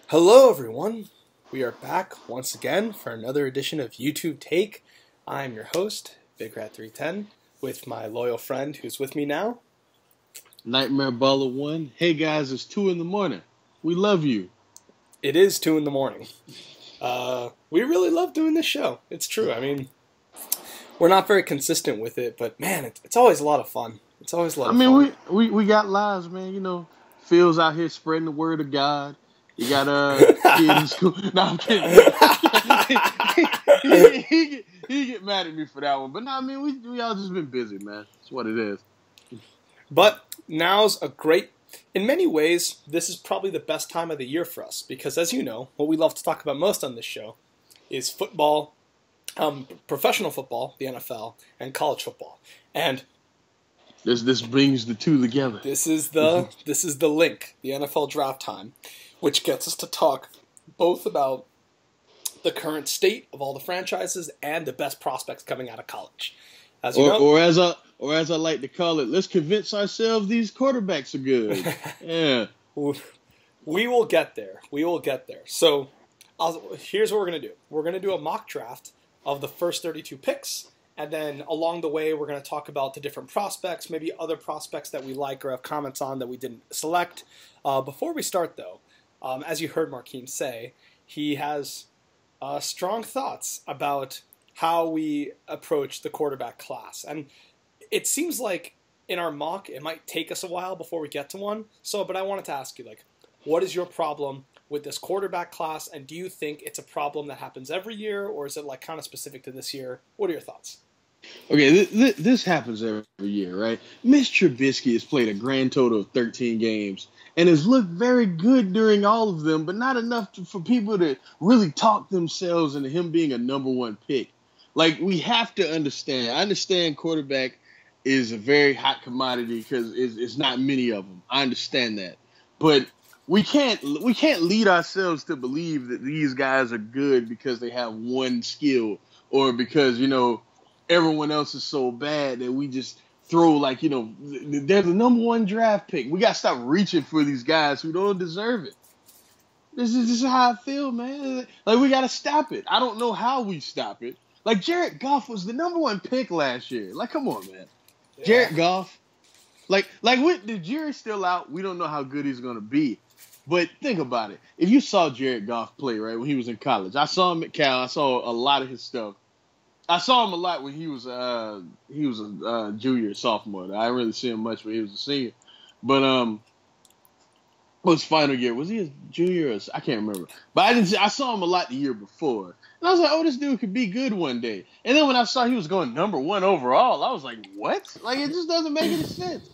Hello, everyone. We are back once again for another edition of YouTube Take. I'm your host, Big Rat 310, with my loyal friend who's with me now. Nightmare Baller 1. Hey guys, it's 2 in the morning. We love you. It is 2 in the morning. We really love doing this show. It's true. I mean, we're not very consistent with it, but man, it's always a lot of fun. It's always a lot of fun. we got lives, man. You know, Phil's out here spreading the word of God. You got kid in school. No, I'm kidding. he get mad at me for that one. But no, I mean, we all just been busy, man. That's what it is. But now's a great, in many ways, this is probably the best time of the year for us. Because as you know, what we love to talk about most on this show is football, professional football, the NFL, and college football. And this brings the two together. This is the link, the NFL draft time, which gets us to talk both about the current state of all the franchises and the best prospects coming out of college. As you know, or as I like to call it, let's convince ourselves these quarterbacks are good. Yeah. We will get there. We will get there. So here's what we're going to do. We're going to do a mock draft of the first 32 picks. And then along the way, we're going to talk about the different prospects, maybe other prospects that we like or have comments on that we didn't select. Before we start, though, as you heard Markeem say, he has strong thoughts about how we approach the quarterback class. And it seems like in our mock, it might take us a while before we get to one. But I wanted to ask you, what is your problem with this quarterback class? And do you think it's a problem that happens every year, or is it kind of specific to this year? What are your thoughts? Okay, this happens every year, right? Mitch Trubisky has played a grand total of 13 games and has looked very good during all of them, but not enough for people to really talk themselves into him being a number one pick. We have to understand. I understand quarterback is a very hot commodity because it's not many of them. I understand that. But we can't lead ourselves to believe that these guys are good because they have one skill or because, everyone else is so bad that we just throw they're the number one draft pick. We got to stop reaching for these guys who don't deserve it. This is how I feel, man. We got to stop it. I don't know how we stop it. Jared Goff was the number one pick last year. Come on, man. Yeah. Jared Goff. With the jury's still out, we don't know how good he's going to be. But think about it. If you saw Jared Goff play, right, when he was in college, I saw him at Cal. I saw a lot of his stuff. I saw him a lot when he was a junior, sophomore. I didn't really see him much when he was a senior. But his final year, was he a junior? I can't remember. But I saw him a lot the year before. And I was like, oh, this dude could be good one day. And then when I saw he was going number one overall, I was like, what? It just doesn't make any sense.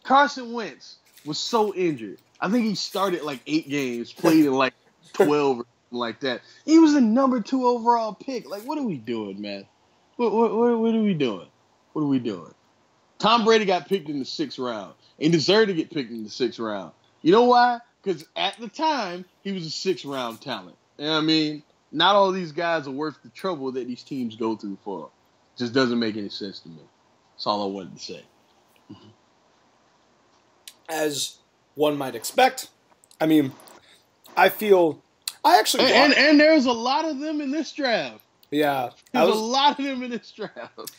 Carson Wentz was so injured. I think he started 8 games, played in 12 or like that. He was the number 2 overall pick. What are we doing, man? What are we doing? What are we doing? Tom Brady got picked in the 6th round. He deserved to get picked in the 6th round. You know why? Because at the time, he was a 6th round talent. You know what I mean? Not all these guys are worth the trouble that these teams go through for. Just doesn't make any sense to me. That's all I wanted to say. As one might expect, I mean, I actually and there's a lot of them in this draft. Yeah, there's a lot of them in this draft.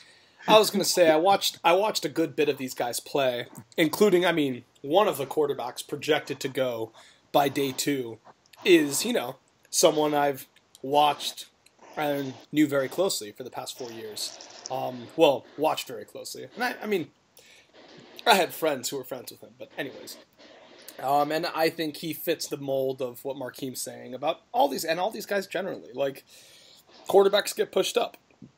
I was gonna say I watched a good bit of these guys play, including one of the quarterbacks projected to go by day 2 is someone I've watched and knew very closely for the past 4 years. Watched very closely, and I had friends who were friends with him, but anyways. And I think he fits the mold of what Markeem's saying about all these guys generally. Quarterbacks get pushed up.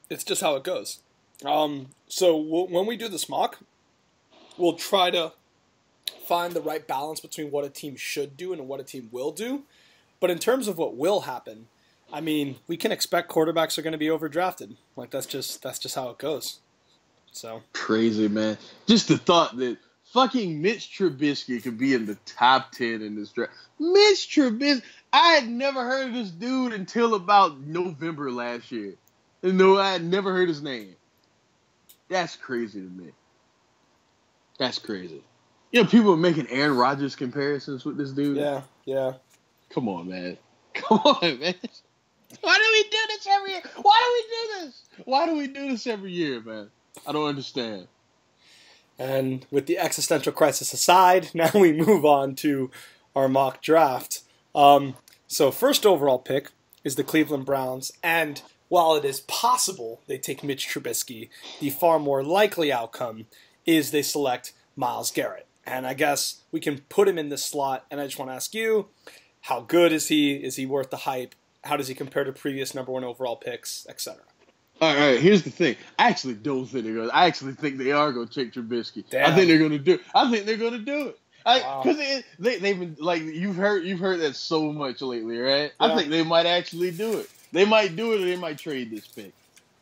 It's just how it goes. So when we do this mock, we'll try to find the right balance between what a team should do and what a team will do. But in terms of what will happen, we can expect quarterbacks are going to be overdrafted. That's just how it goes. So crazy, man. Just the thought that fucking Mitch Trubisky could be in the top 10 in this draft. Mitch Trubisky. I had never heard of this dude until about November last year. I had never heard his name. That's crazy to me. That's crazy. People are making Aaron Rodgers comparisons with this dude. Yeah. Come on, man. Come on, man. Why do we do this every year? Why do we do this? Why do we do this every year, man? I don't understand. And with the existential crisis aside, now we move on to our mock draft. So first overall pick is the Cleveland Browns, and while it is possible they take Mitch Trubisky, the far more likely outcome is they select Myles Garrett. And I guess we can put him in this slot, and I just want to ask you, how good is he? Is he worth the hype? How does he compare to previous number one overall picks, etc.? All right, here's the thing. I actually don't think they're going to. I actually think they are going to take Trubisky. Damn. I think they're going to do it. I think they're going to do it. Wow. Because they've been, like, you've heard that so much lately, right? Yeah. I think they might actually do it. They might do it, or they might trade this pick.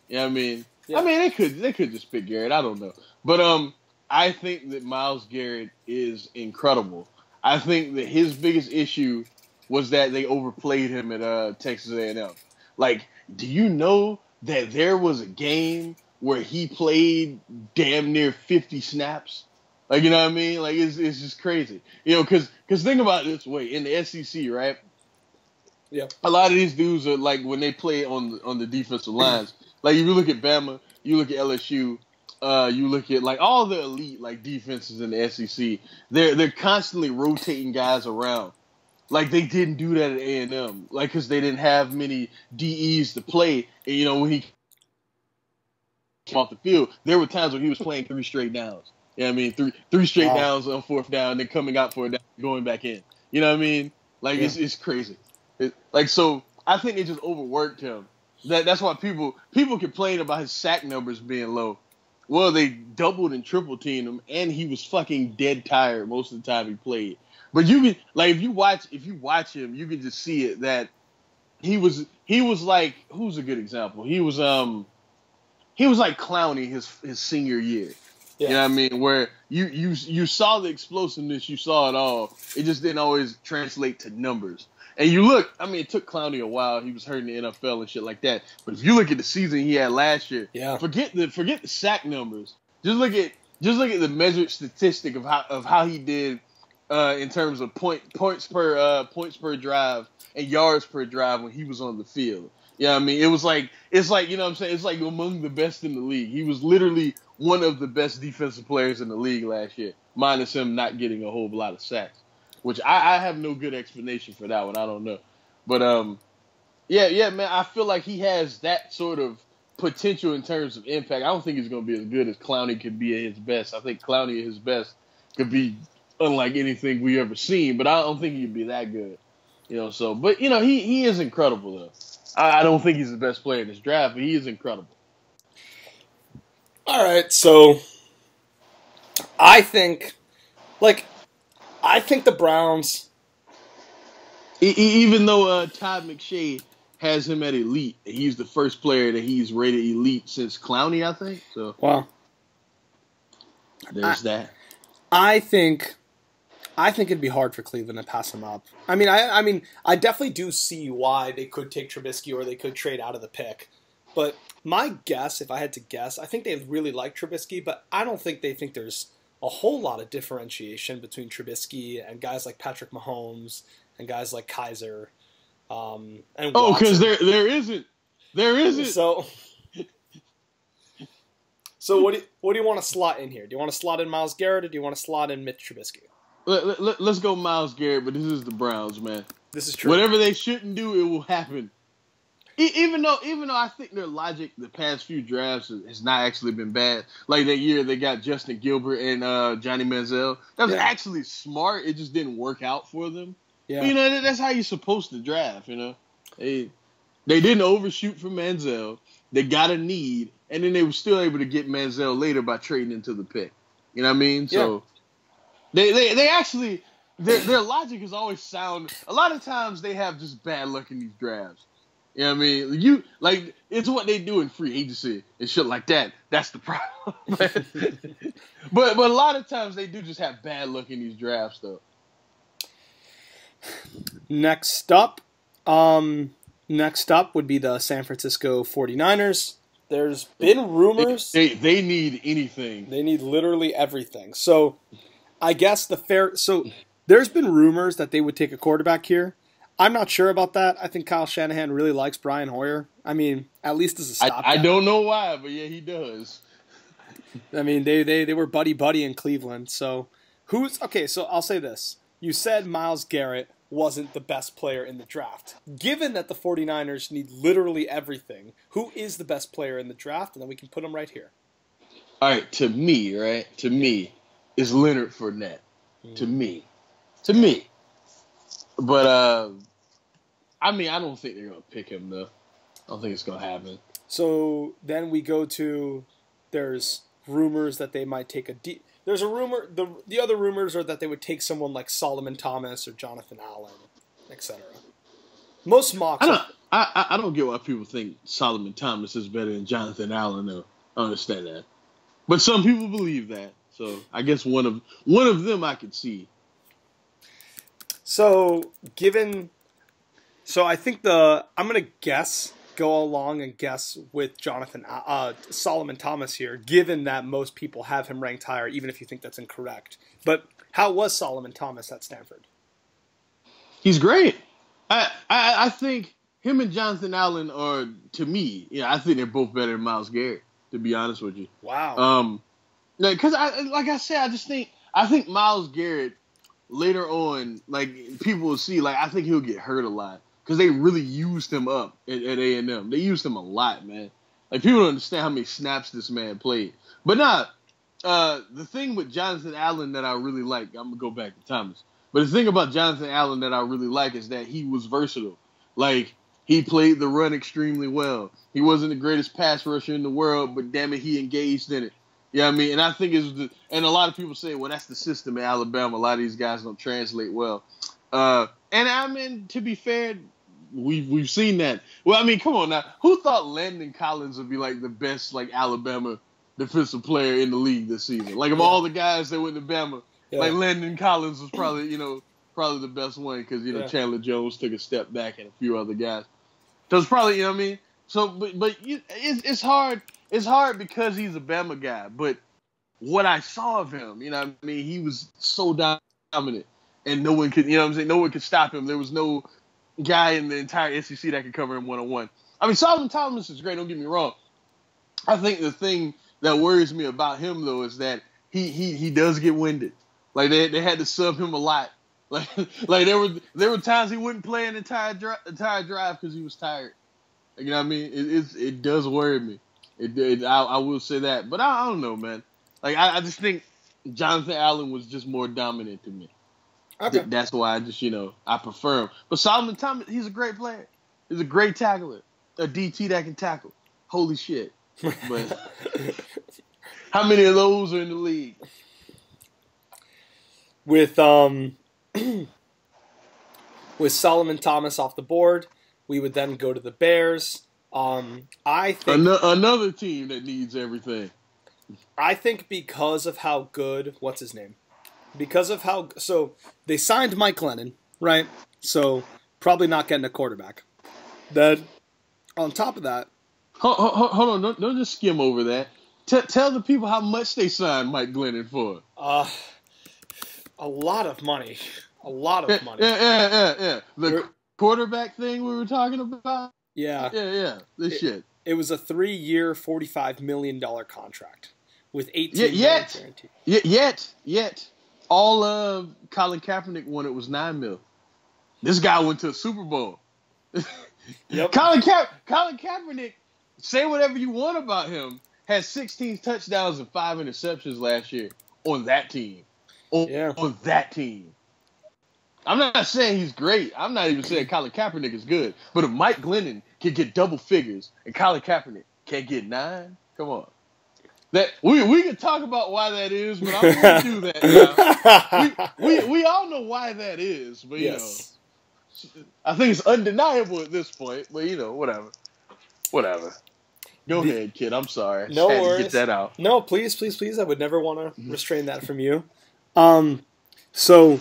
You know what I mean? Yeah. I mean, they could just pick Garrett. I don't know. But I think that Myles Garrett is incredible. I think that his biggest issue was that they overplayed him at Texas A&M. Like, do you know that there was a game where he played damn near 50 snaps? Like, you know what I mean? Like, it's just crazy. You know, because think about it this way. In the SEC, right? Yeah. A lot of these dudes are, like, when they play on the defensive lines, like, if you look at Bama, you look at LSU, you look at, like, all the elite, like, defenses in the SEC, they're constantly rotating guys around. Like, they didn't do that at A&M, like, because they didn't have many DEs to play. And, you know, when he came off the field, there were times when he was playing 3 straight downs. You know what I mean? Three straight downs on 4th down, then coming out for a down, going back in. You know what I mean? Like, it's crazy. So I think they just overworked him. That's why people complain about his sack numbers being low. Well, they doubled and triple teamed him, and he was fucking dead tired most of the time he played. But you can, like, if you watch him, you can just see it that he was like, who's a good example? He was like Clowney his senior year. Yeah. You know what I mean? Where you saw the explosiveness, you saw it all. It just didn't always translate to numbers. And you look, I mean, it took Clowney a while. He was hurting the NFL and shit like that. But if you look at the season he had last year, forget the sack numbers. Just look at the measured statistic of how he did in terms of points per drive and yards per drive when he was on the field. You know what I mean? It's like, you know what I'm saying? It's like among the best in the league. He was literally one of the best defensive players in the league last year, minus him not getting a whole lot of sacks, which I have no good explanation for that one. I don't know. But, yeah, man, I feel like he has that sort of potential in terms of impact. I don't think he's going to be as good as Clowney could be at his best. I think Clowney at his best could be unlike anything we ever seen, but I don't think he'd be that good. You know, so, but, you know, he is incredible, though. I don't think he's the best player in this draft, but he is incredible. All right, so I think the Browns, even though Todd McShay has him at elite, he's the first player that he's rated elite since Clowney, I think. So, wow, there's that. I think it'd be hard for Cleveland to pass him up. I mean, I definitely do see why they could take Trubisky or they could trade out of the pick. But my guess, if I had to guess, I think they really like Trubisky, but I don't think they think there's a whole lot of differentiation between Trubisky and guys like Patrick Mahomes and guys like Kaiser. And because there isn't. So what do you want to slot in here? Do you want to slot in Myles Garrett or do you want to slot in Mitch Trubisky? Let's go Myles Garrett, but this is the Browns, man. This is true. Whatever they shouldn't do, it will happen. Even though I think their logic the past few drafts has not actually been bad. Like that year they got Justin Gilbert and Johnny Manziel. That was actually smart. It just didn't work out for them. Yeah. But, you know, that's how you're supposed to draft, you know. They didn't overshoot for Manziel. They got a need, and then they were still able to get Manziel later by trading into the pick. You know what I mean? So they actually their logic is always sound. A lot of times they have just bad luck in these drafts. You know what I mean? It's what they do in free agency and shit like that. That's the problem. but a lot of times they do just have bad luck in these drafts, though. Next up would be the San Francisco 49ers. There's been rumors. They need anything. They need literally everything. So I guess there's been rumors that they would take a quarterback here. I'm not sure about that. I think Kyle Shanahan really likes Brian Hoyer. I mean, at least as a stopgap. I don't know why, but yeah, he does. I mean, they were buddy in Cleveland. So okay? So I'll say this: you said Myles Garrett wasn't the best player in the draft. Given that the 49ers need literally everything, who is the best player in the draft? And then we can put him right here. All right, to me, is Leonard Fournette. To me. But I mean, I don't think they're gonna pick him though. I don't think it's gonna happen. So then we go to there's rumors that they might take there's a rumor. The other rumors are that they would take someone like Solomon Thomas or Jonathan Allen, etc. Most mocks. I don't get why people think Solomon Thomas is better than Jonathan Allen though. I understand that, but some people believe that. So I guess one of them I could see. So I think I'm gonna go along and guess with Solomon Thomas here, given that most people have him ranked higher, even if you think that's incorrect. But how was Solomon Thomas at Stanford? He's great. I think him and Jonathan Allen are, to me, I think they're both better than Myles Garrett, to be honest with you. Wow. Because I think Myles Garrett later on, like, people will see, like, I think he'll get hurt a lot because they really used him up at A&M. They used him a lot, man. Like, people don't understand how many snaps this man played. But the thing with Jonathan Allen that I really like, I'm gonna go back to Thomas. But the thing about Jonathan Allen that I really like is that he was versatile. Like, he played the run extremely well. He wasn't the greatest pass rusher in the world, but damn it, he engaged in it. You know what I mean? And I think and a lot of people say, well, that's the system in Alabama. A lot of these guys don't translate well. And I mean, to be fair, we've seen that. Well, I mean, come on now. Who thought Landon Collins would be like the best like Alabama defensive player in the league this season? Like of all the guys that went to Bama, like Landon Collins was probably the best one because Chandler Jones took a step back and a few other guys. So it's probably, you know what I mean? So, but it's hard. It's hard because he's a Bama guy. But what I saw of him, you know what I mean? He was so dominant, and no one could, no one could stop him. There was no guy in the entire SEC that could cover him one-on-one. I mean, Solomon Thomas is great. Don't get me wrong. I think the thing that worries me about him though is that he does get winded. Like they had to sub him a lot. Like there were times he wouldn't play an entire drive because he was tired. You know what I mean? It does worry me. I will say that, but I don't know, man. Like I just think Jonathan Allen was just more dominant to me. Okay. That's why I prefer him. But Solomon Thomas, he's a great player. He's a great tackler, a DT that can tackle. Holy shit! But how many of those are in the league? With with Solomon Thomas off the board, we would then go to the Bears. I think another team that needs everything. I think because of how good, what's his name? So they signed Mike Glennon, right? So probably not getting a quarterback. Then on top of that, hold on, don't just skim over that. Tell the people how much they signed Mike Glennon for. A lot of money. A lot of money. Yeah. The quarterback thing we were talking about. Yeah. This shit. It was a 3-year, $45 million contract with $18 million guaranteed. Yet. All of Colin Kaepernick wanted was $9 million. This guy went to a Super Bowl. Yep. Colin Kaepernick, say whatever you want about him, had 16 touchdowns and 5 interceptions last year on that team. On that team. I'm not saying he's great. I'm not even saying Colin Kaepernick is good. But if Mike Glennon can get double figures and Colin Kaepernick can't get 9, come on. That we can talk about why that is, but I'm going to do that now. We all know why that is, but I think it's undeniable at this point. But whatever. Go ahead, kid. I'm sorry. No worries. Get that out. No, please. I would never want to restrain that from you. So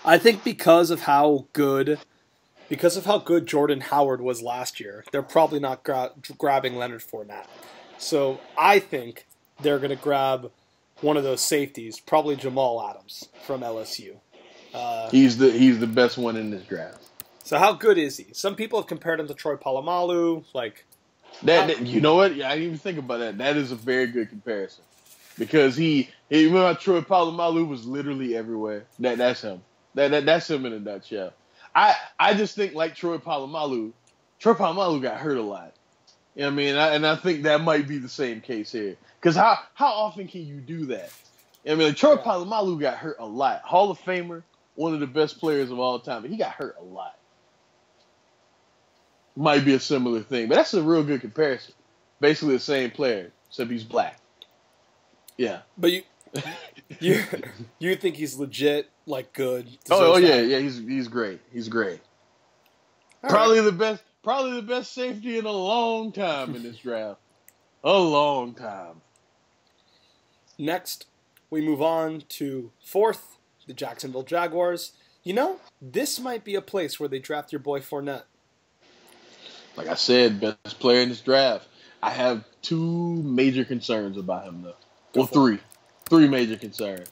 I think because of how good Jordan Howard was last year, they're probably not grabbing Leonard Fournette. So I think they're going to grab one of those safeties, probably Jamal Adams from LSU. He's the best one in this draft. So how good is he? Some people have compared him to Troy Polamalu. Like you know what? Yeah, I didn't even think about that. That is a very good comparison because he remember how Troy Polamalu was literally everywhere. That's him. That's him in a nutshell. I just think like Troy Polamalu got hurt a lot. You know what I mean? And I think that might be the same case here. Because how often can you do that? You know what I mean, like Troy Polamalu got hurt a lot. Hall of Famer, one of the best players of all time, but he got hurt a lot. Might be a similar thing, but that's a real good comparison. Basically the same player, except he's black. Yeah. But you think he's legit, like good? Oh yeah, he's great. He's great. All Probably the best safety in a long time in this draft. A long time. Next, we move on to 4th, the Jacksonville Jaguars. You know, this might be a place where they draft your boy Fournette. Like I said, best player in this draft. I have 2 major concerns about him, though. Well, 3. 3 major concerns.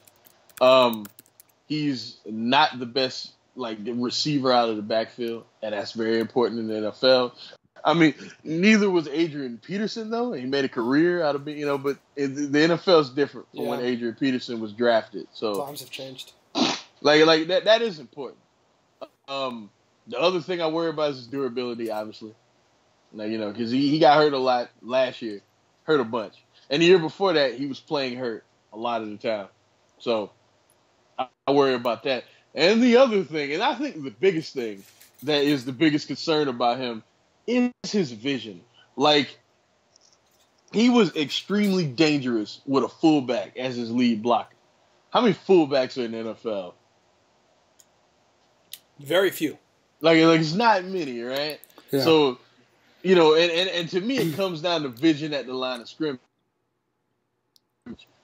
He's not the best receiver out of the backfield, and that's very important in the NFL. I mean, neither was Adrian Peterson, though. He made a career out of being, but the NFL is different from when Adrian Peterson was drafted. So times have changed. Like that is important. The other thing I worry about is his durability, obviously. Now, because he got hurt a lot last year, hurt a bunch. And the year before that, he was playing hurt a lot of the time. So I worry about that. And the other thing, and I think the biggest thing that is the biggest concern about him is his vision. Like, he was extremely dangerous with a fullback as his lead blocker. How many fullbacks are in the NFL? Very few. Like it's not many, right? Yeah. So, and to me, it comes down to vision at the line of scrimmage.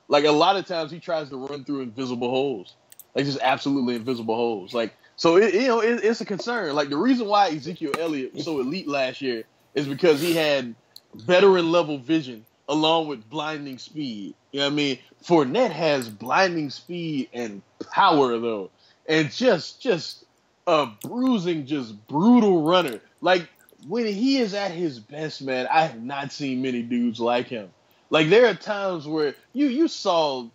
Like, a lot of times he tries to run through invisible holes. Like, just absolutely invisible holes. Like, so, it's a concern. Like, the reason why Ezekiel Elliott was so elite last year is because he had veteran-level vision along with blinding speed. You know what I mean? Fournette has blinding speed and power, though. And just a bruising, just brutal runner. Like, when he is at his best, man, I have not seen many dudes like him. Like, there are times where you saw,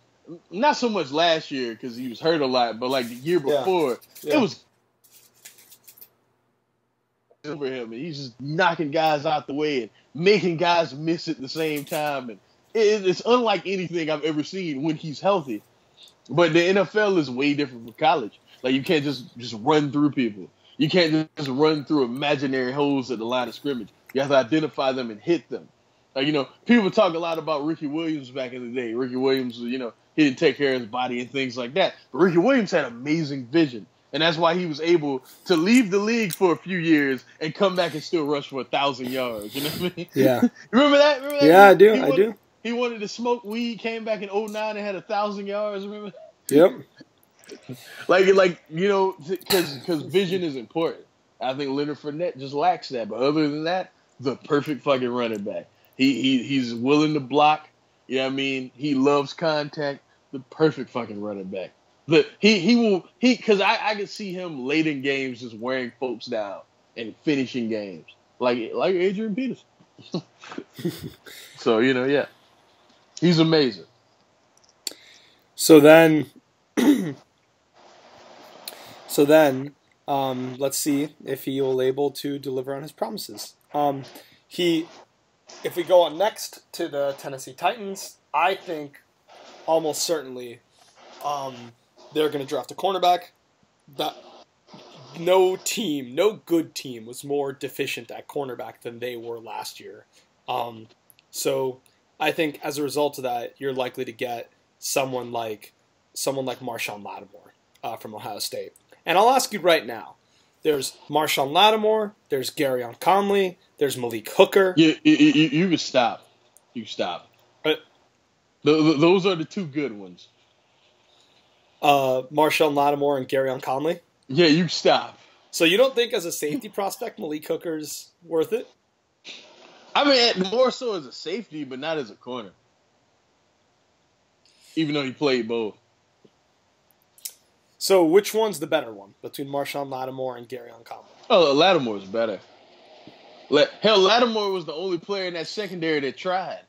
not so much last year because he was hurt a lot, but like the year before, it was over him, and he's just knocking guys out the way and making guys miss at the same time. And it's unlike anything I've ever seen when he's healthy. But the NFL is way different from college. Like, you can't just run through people. You can't just run through imaginary holes at the line of scrimmage. You have to identify them and hit them. Like, people talk a lot about Ricky Williams back in the day. Ricky Williams, he didn't take care of his body and things like that. But Ricky Williams had amazing vision. And that's why he was able to leave the league for a few years and come back and still rush for 1,000 yards. You know what I mean? Yeah. Remember that? Yeah, I do. He wanted to smoke weed, came back in 2009 and had 1,000 yards. Remember? Yep. Because vision is important. I think Leonard Fournette just lacks that. But other than that, the perfect fucking running back. He's willing to block. You know what I mean? He loves contact. The perfect fucking running back. Because I could see him late in games just wearing folks down and finishing games like Adrian Peterson. So yeah, he's amazing. So then, let's see if he will able to deliver on his promises. If we go on next to the Tennessee Titans, I think almost certainly they're going to draft a cornerback. That no good team was more deficient at cornerback than they were last year. So I think as a result of that, you're likely to get someone like Marshawn Lattimore from Ohio State. And I'll ask you right now, there's Marshawn Lattimore, there's Garyon Conley, there's Malik Hooker. You can stop. You can stop. Those are the 2 good ones. Marshawn Lattimore and Garyon Conley? Yeah, you stop. So you don't think as a safety prospect Malik Hooker's worth it? I mean, more so as a safety, but not as a corner. Even though he played both. So which one's the better one between Marshawn Lattimore and Gary Conley? Oh, Lattimore's better. Hell, Lattimore was the only player in that secondary that tried.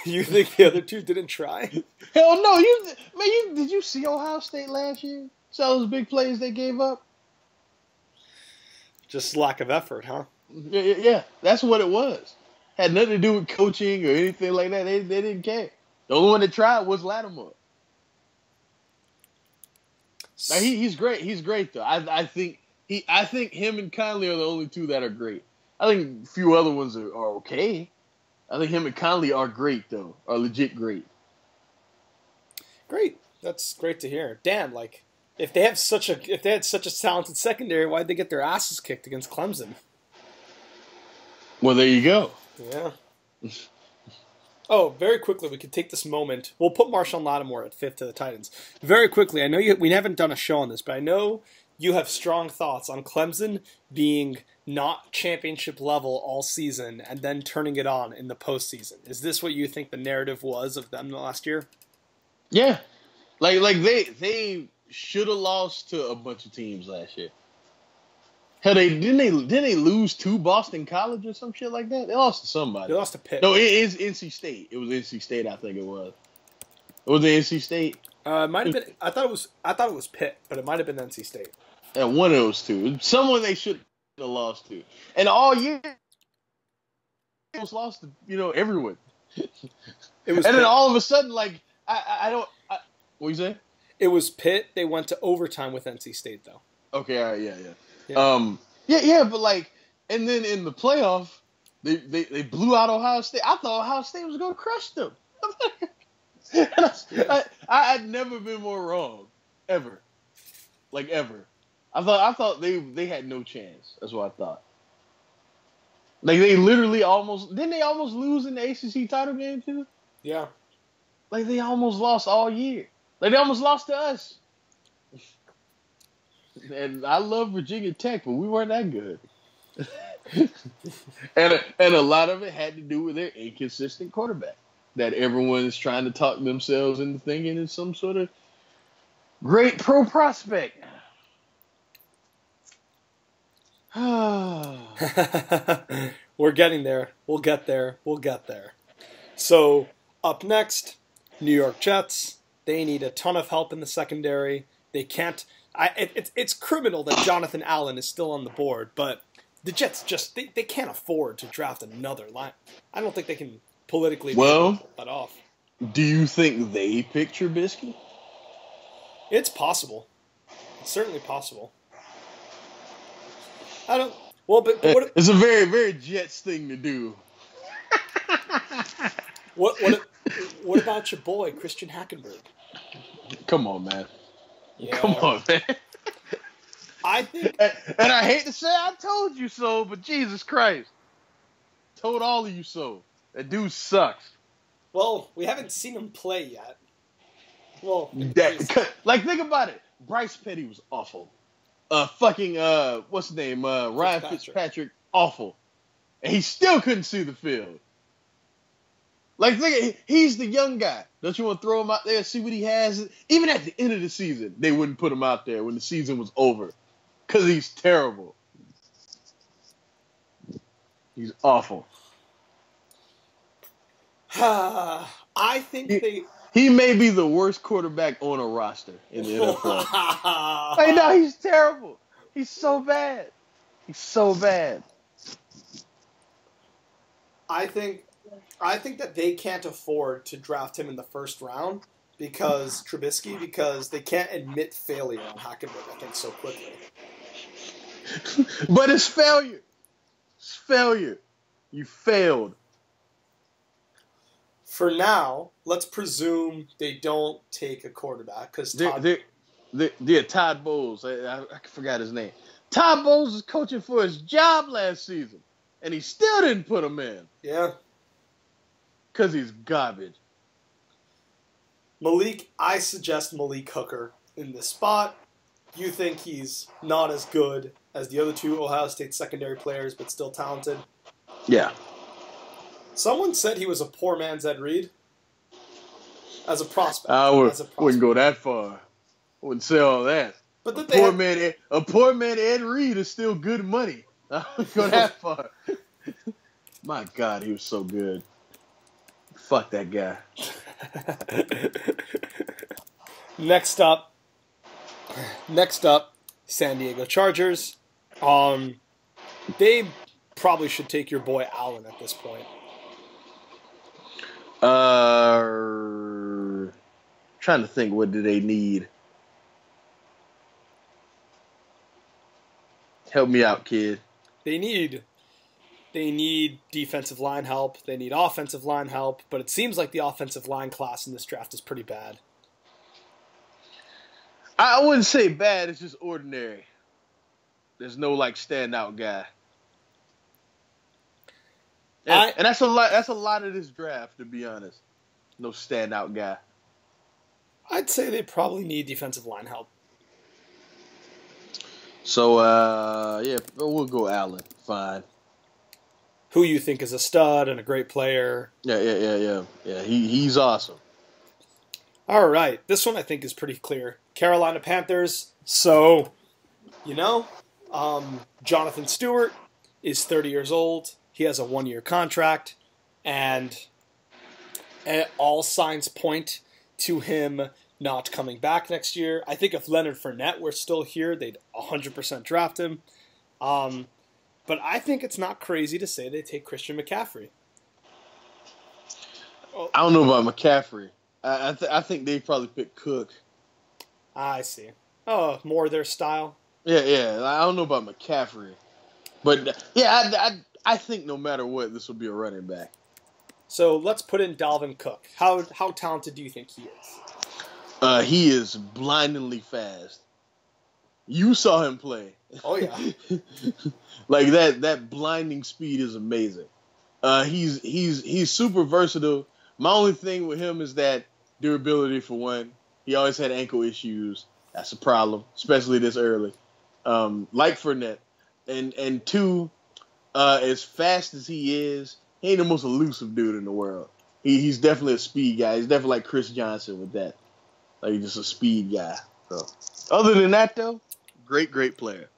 You think the other two didn't try? Hell no, did you see Ohio State last year? Saw those big plays they gave up? Just lack of effort, huh? Yeah, that's what it was. Had nothing to do with coaching or anything like that. They didn't care. The only one that tried was Lattimore. Now, he's great. He's great though. I think him and Conley are the only two that are great. I think a few other ones are okay. I think him and Conley are great though. Are legit great. Great. That's great to hear. Damn, like if they had such a talented secondary, why'd they get their asses kicked against Clemson? Well, there you go. Yeah. Oh, very quickly, we could take this moment. We'll put Marshawn Lattimore at 5th to the Titans. Very quickly, I know we haven't done a show on this, but I know you have strong thoughts on Clemson being not championship level all season and then turning it on in the postseason. Is this what you think the narrative was of them last year? Yeah. Like they should have lost to a bunch of teams last year. Hell, didn't they lose to Boston College or some shit like that? They lost to somebody. They lost to Pitt. No, it is NC State. It was NC State, I think it was. Was it NC State? It might have been. I thought it was Pitt, but it might have been NC State. Yeah, one of those two. Someone they should have lost to. And all year, they almost lost to everyone. Then all of a sudden, like what you say? It was Pitt. They went to overtime with NC State, though. Okay, all right, yeah. But like, and then in the playoff, they blew out Ohio State. I thought Ohio State was gonna crush them. I'd never been more wrong, ever, like ever. I thought they had no chance. That's what I thought. Like they literally didn't they almost lose in the ACC title game too? Yeah. Like they almost lost all year. Like they almost lost to us. And I love Virginia Tech, but we weren't that good. and a lot of it had to do with their inconsistent quarterback that everyone is trying to talk themselves into thinking is some sort of great pro prospect. We're getting there. We'll get there. We'll get there. So up next, New York Jets. They need a ton of help in the secondary. They can't. It's criminal that Jonathan Allen is still on the board, but the Jets they can't afford to draft another line. I don't think they can politically pull that off. Do you think they pick Trubisky? It's possible. It's certainly possible. I don't. Well, but it's a very, very Jets thing to do. What about your boy Christian Hackenberg? Come on, man. Yeah. Come on, man. I think, and I hate to say I told you so, but Jesus Christ, told all of you so. That dude sucks. Well, we haven't seen him play yet. Well, think about it. Bryce Petty was awful. What's his name? Ryan Fitzpatrick, awful, and he still couldn't see the field. Like, he's the young guy. Don't you want to throw him out there and see what he has? Even at the end of the season, they wouldn't put him out there when the season was over because he's terrible. He's awful. I think he may be the worst quarterback on a roster in the NFL. Hey, no, he's terrible. He's so bad. He's so bad. I think that they can't afford to draft him in the first round because they can't admit failure on Hackenberg, I think, so quickly. But it's failure. It's failure. You failed. For now, let's presume they don't take a quarterback because Todd Bowles. I forgot his name. Todd Bowles was coaching for his job last season, and he still didn't put him in. Yeah. Because he's garbage. I suggest Malik Hooker in this spot. You think he's not as good as the other two Ohio State secondary players, but still talented? Yeah. Someone said he was a poor man's Ed Reed as a prospect. I wouldn't go that far. Wouldn't say all that. But A poor man Ed Reed is still good money. I don't go that far. My God, he was so good. Fuck that guy. Next up, San Diego Chargers. They probably should take your boy Allen at this point. Trying to think, what do they need? Help me out, kid. They need defensive line help. They need offensive line help. But it seems like the offensive line class in this draft is pretty bad. I wouldn't say bad. It's just ordinary. There's no like standout guy. And that's a lot. That's a lot of this draft, to be honest. No standout guy. I'd say they probably need defensive line help. So yeah, we'll go Allen. Fine. Who you think is a stud and a great player? Yeah. He's awesome. All right, this one I think is pretty clear. Carolina Panthers. So, Jonathan Stewart is 30 years old. He has a 1-year contract, and all signs point to him not coming back next year. I think if Leonard Fournette were still here, they'd 100% draft him. But I think it's not crazy to say they take Christian McCaffrey. I don't know about McCaffrey. I think they probably pick Cook. I see. Oh, more their style? Yeah. I don't know about McCaffrey. But, yeah, I think no matter what, this will be a running back. So let's put in Dalvin Cook. How talented do you think he is? He is blindingly fast. You saw him play. Oh, yeah. Like, that blinding speed is amazing. He's super versatile. My only thing with him is that durability, for one. He always had ankle issues. That's a problem, especially this early. Like Fournette. And two, as fast as he is, he ain't the most elusive dude in the world. He's definitely a speed guy. He's definitely like Chris Johnson with that. Like, he's just a speed guy. So, other than that, though, great player.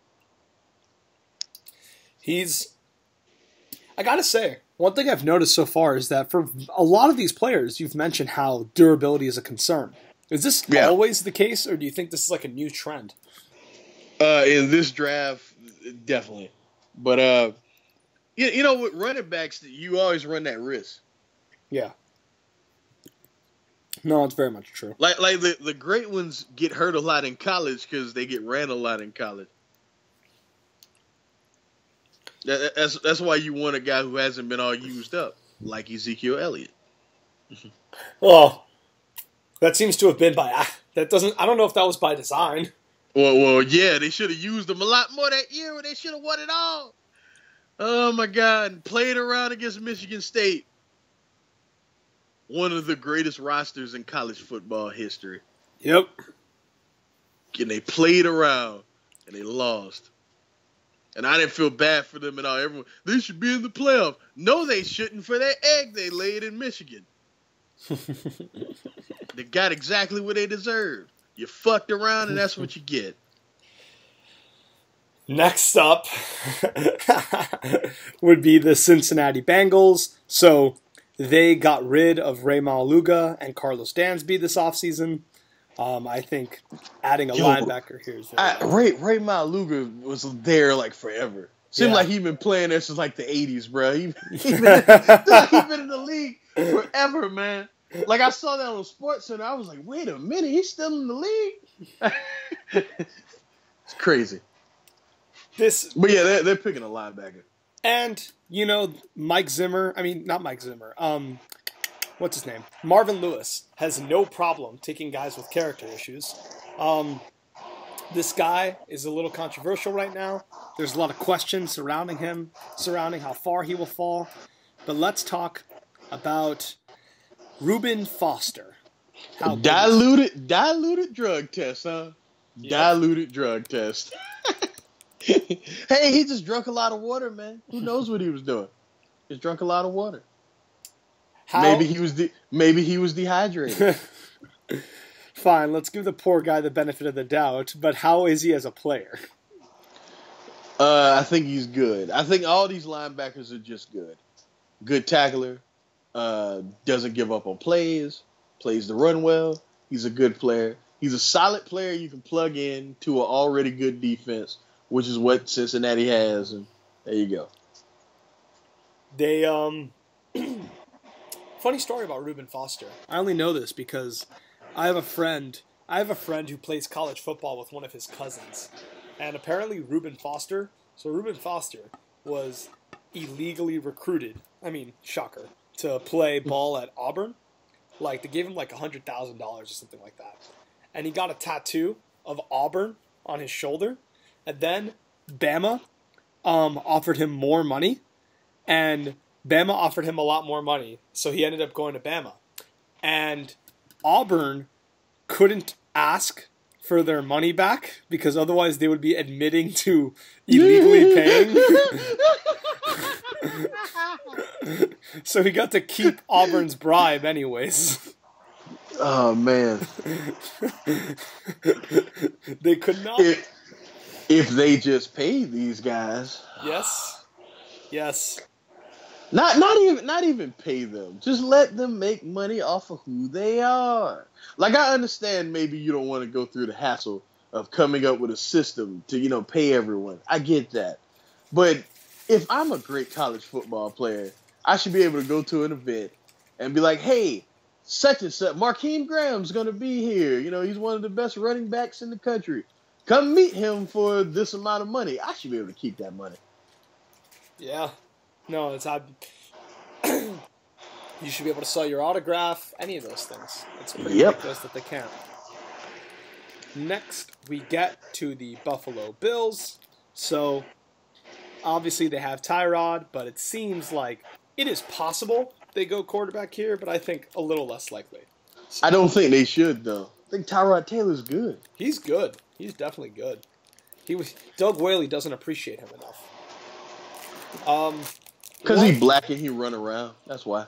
I gotta say, one thing I've noticed so far is that for a lot of these players, you've mentioned how durability is a concern. Is this always the case, or do you think this is like a new trend? In this draft, definitely. But, with running backs, you always run that risk. Yeah. No, it's very much true. Like the great ones get hurt a lot in college because they get ran a lot in college. That's why you want a guy who hasn't been all used up, like Ezekiel Elliott. Well, that seems to have been I don't know if that was by design. Well, yeah, they should have used him a lot more that year when they should have won it all. Oh my God, and played around against Michigan State. One of the greatest rosters in college football history. Yep. And they played around, and they lost. And I didn't feel bad for them at all. Everyone, they should be in the playoff. No, they shouldn't for that egg they laid in Michigan. They got exactly what they deserved. You fucked around, and that's what you get. Next up would be the Cincinnati Bengals. So they got rid of Ray Maluga and Carlos Dansby this offseason. I think adding a linebacker here is Ray Maluga was there like forever. Seemed like he's been playing there since like the 80s, bro. He's been in the league forever, man. Like, I saw that on SportsCenter. I was like, wait a minute, he's still in the league? It's crazy. But yeah, they're picking a linebacker. And, Mike Zimmer, not Mike Zimmer, what's his name? Marvin Lewis has no problem taking guys with character issues. This guy is a little controversial right now. There's a lot of questions surrounding him, surrounding how far he will fall. But let's talk about Reuben Foster. Diluted drug test, huh? Yep. Diluted drug test. Hey, he just drank a lot of water, man. Who knows what he was doing? Just drank a lot of water. Maybe he was dehydrated. fine, let's give the poor guy the benefit of the doubt, but how is he as a player? I think he's good. I think all these linebackers are just good. Good tackler. Doesn't give up on plays. Plays the run well. He's a good player. He's a solid player you can plug in to an already good defense, which is what Cincinnati has. And there you go. They funny story about Reuben Foster. I only know this because I have a friend who plays college football with one of his cousins. And apparently Reuben Foster was illegally recruited. I mean, shocker, to play ball at Auburn. Like, they gave him like $100,000 or something like that. And he got a tattoo of Auburn on his shoulder. And then Bama offered him more money. And Bama offered him a lot more money. So he ended up going to Bama. And Auburn couldn't ask for their money back because otherwise they would be admitting to illegally paying. So he got to keep Auburn's bribe anyways. Oh, man. They could not. If they just paid these guys. Yes. Yes. Not even pay them. Just let them make money off of who they are. Like, I understand maybe you don't want to go through the hassle of coming up with a system to, pay everyone. I get that. But if I'm a great college football player, I should be able to go to an event and be like, hey, such and such, Markeem Graham's going to be here. He's one of the best running backs in the country. Come meet him for this amount of money. I should be able to keep that money. Yeah. No, it's odd. You should be able to sell your autograph, any of those things. It's pretty ridiculous that they can't. Next, we get to the Buffalo Bills. So, obviously they have Tyrod, but it seems like it is possible they go quarterback here, but I think a little less likely. So, I don't think they should, though. I think Tyrod Taylor's good. He's good. He's definitely good. Doug Whaley doesn't appreciate him enough. Because he's black and he run around. That's why.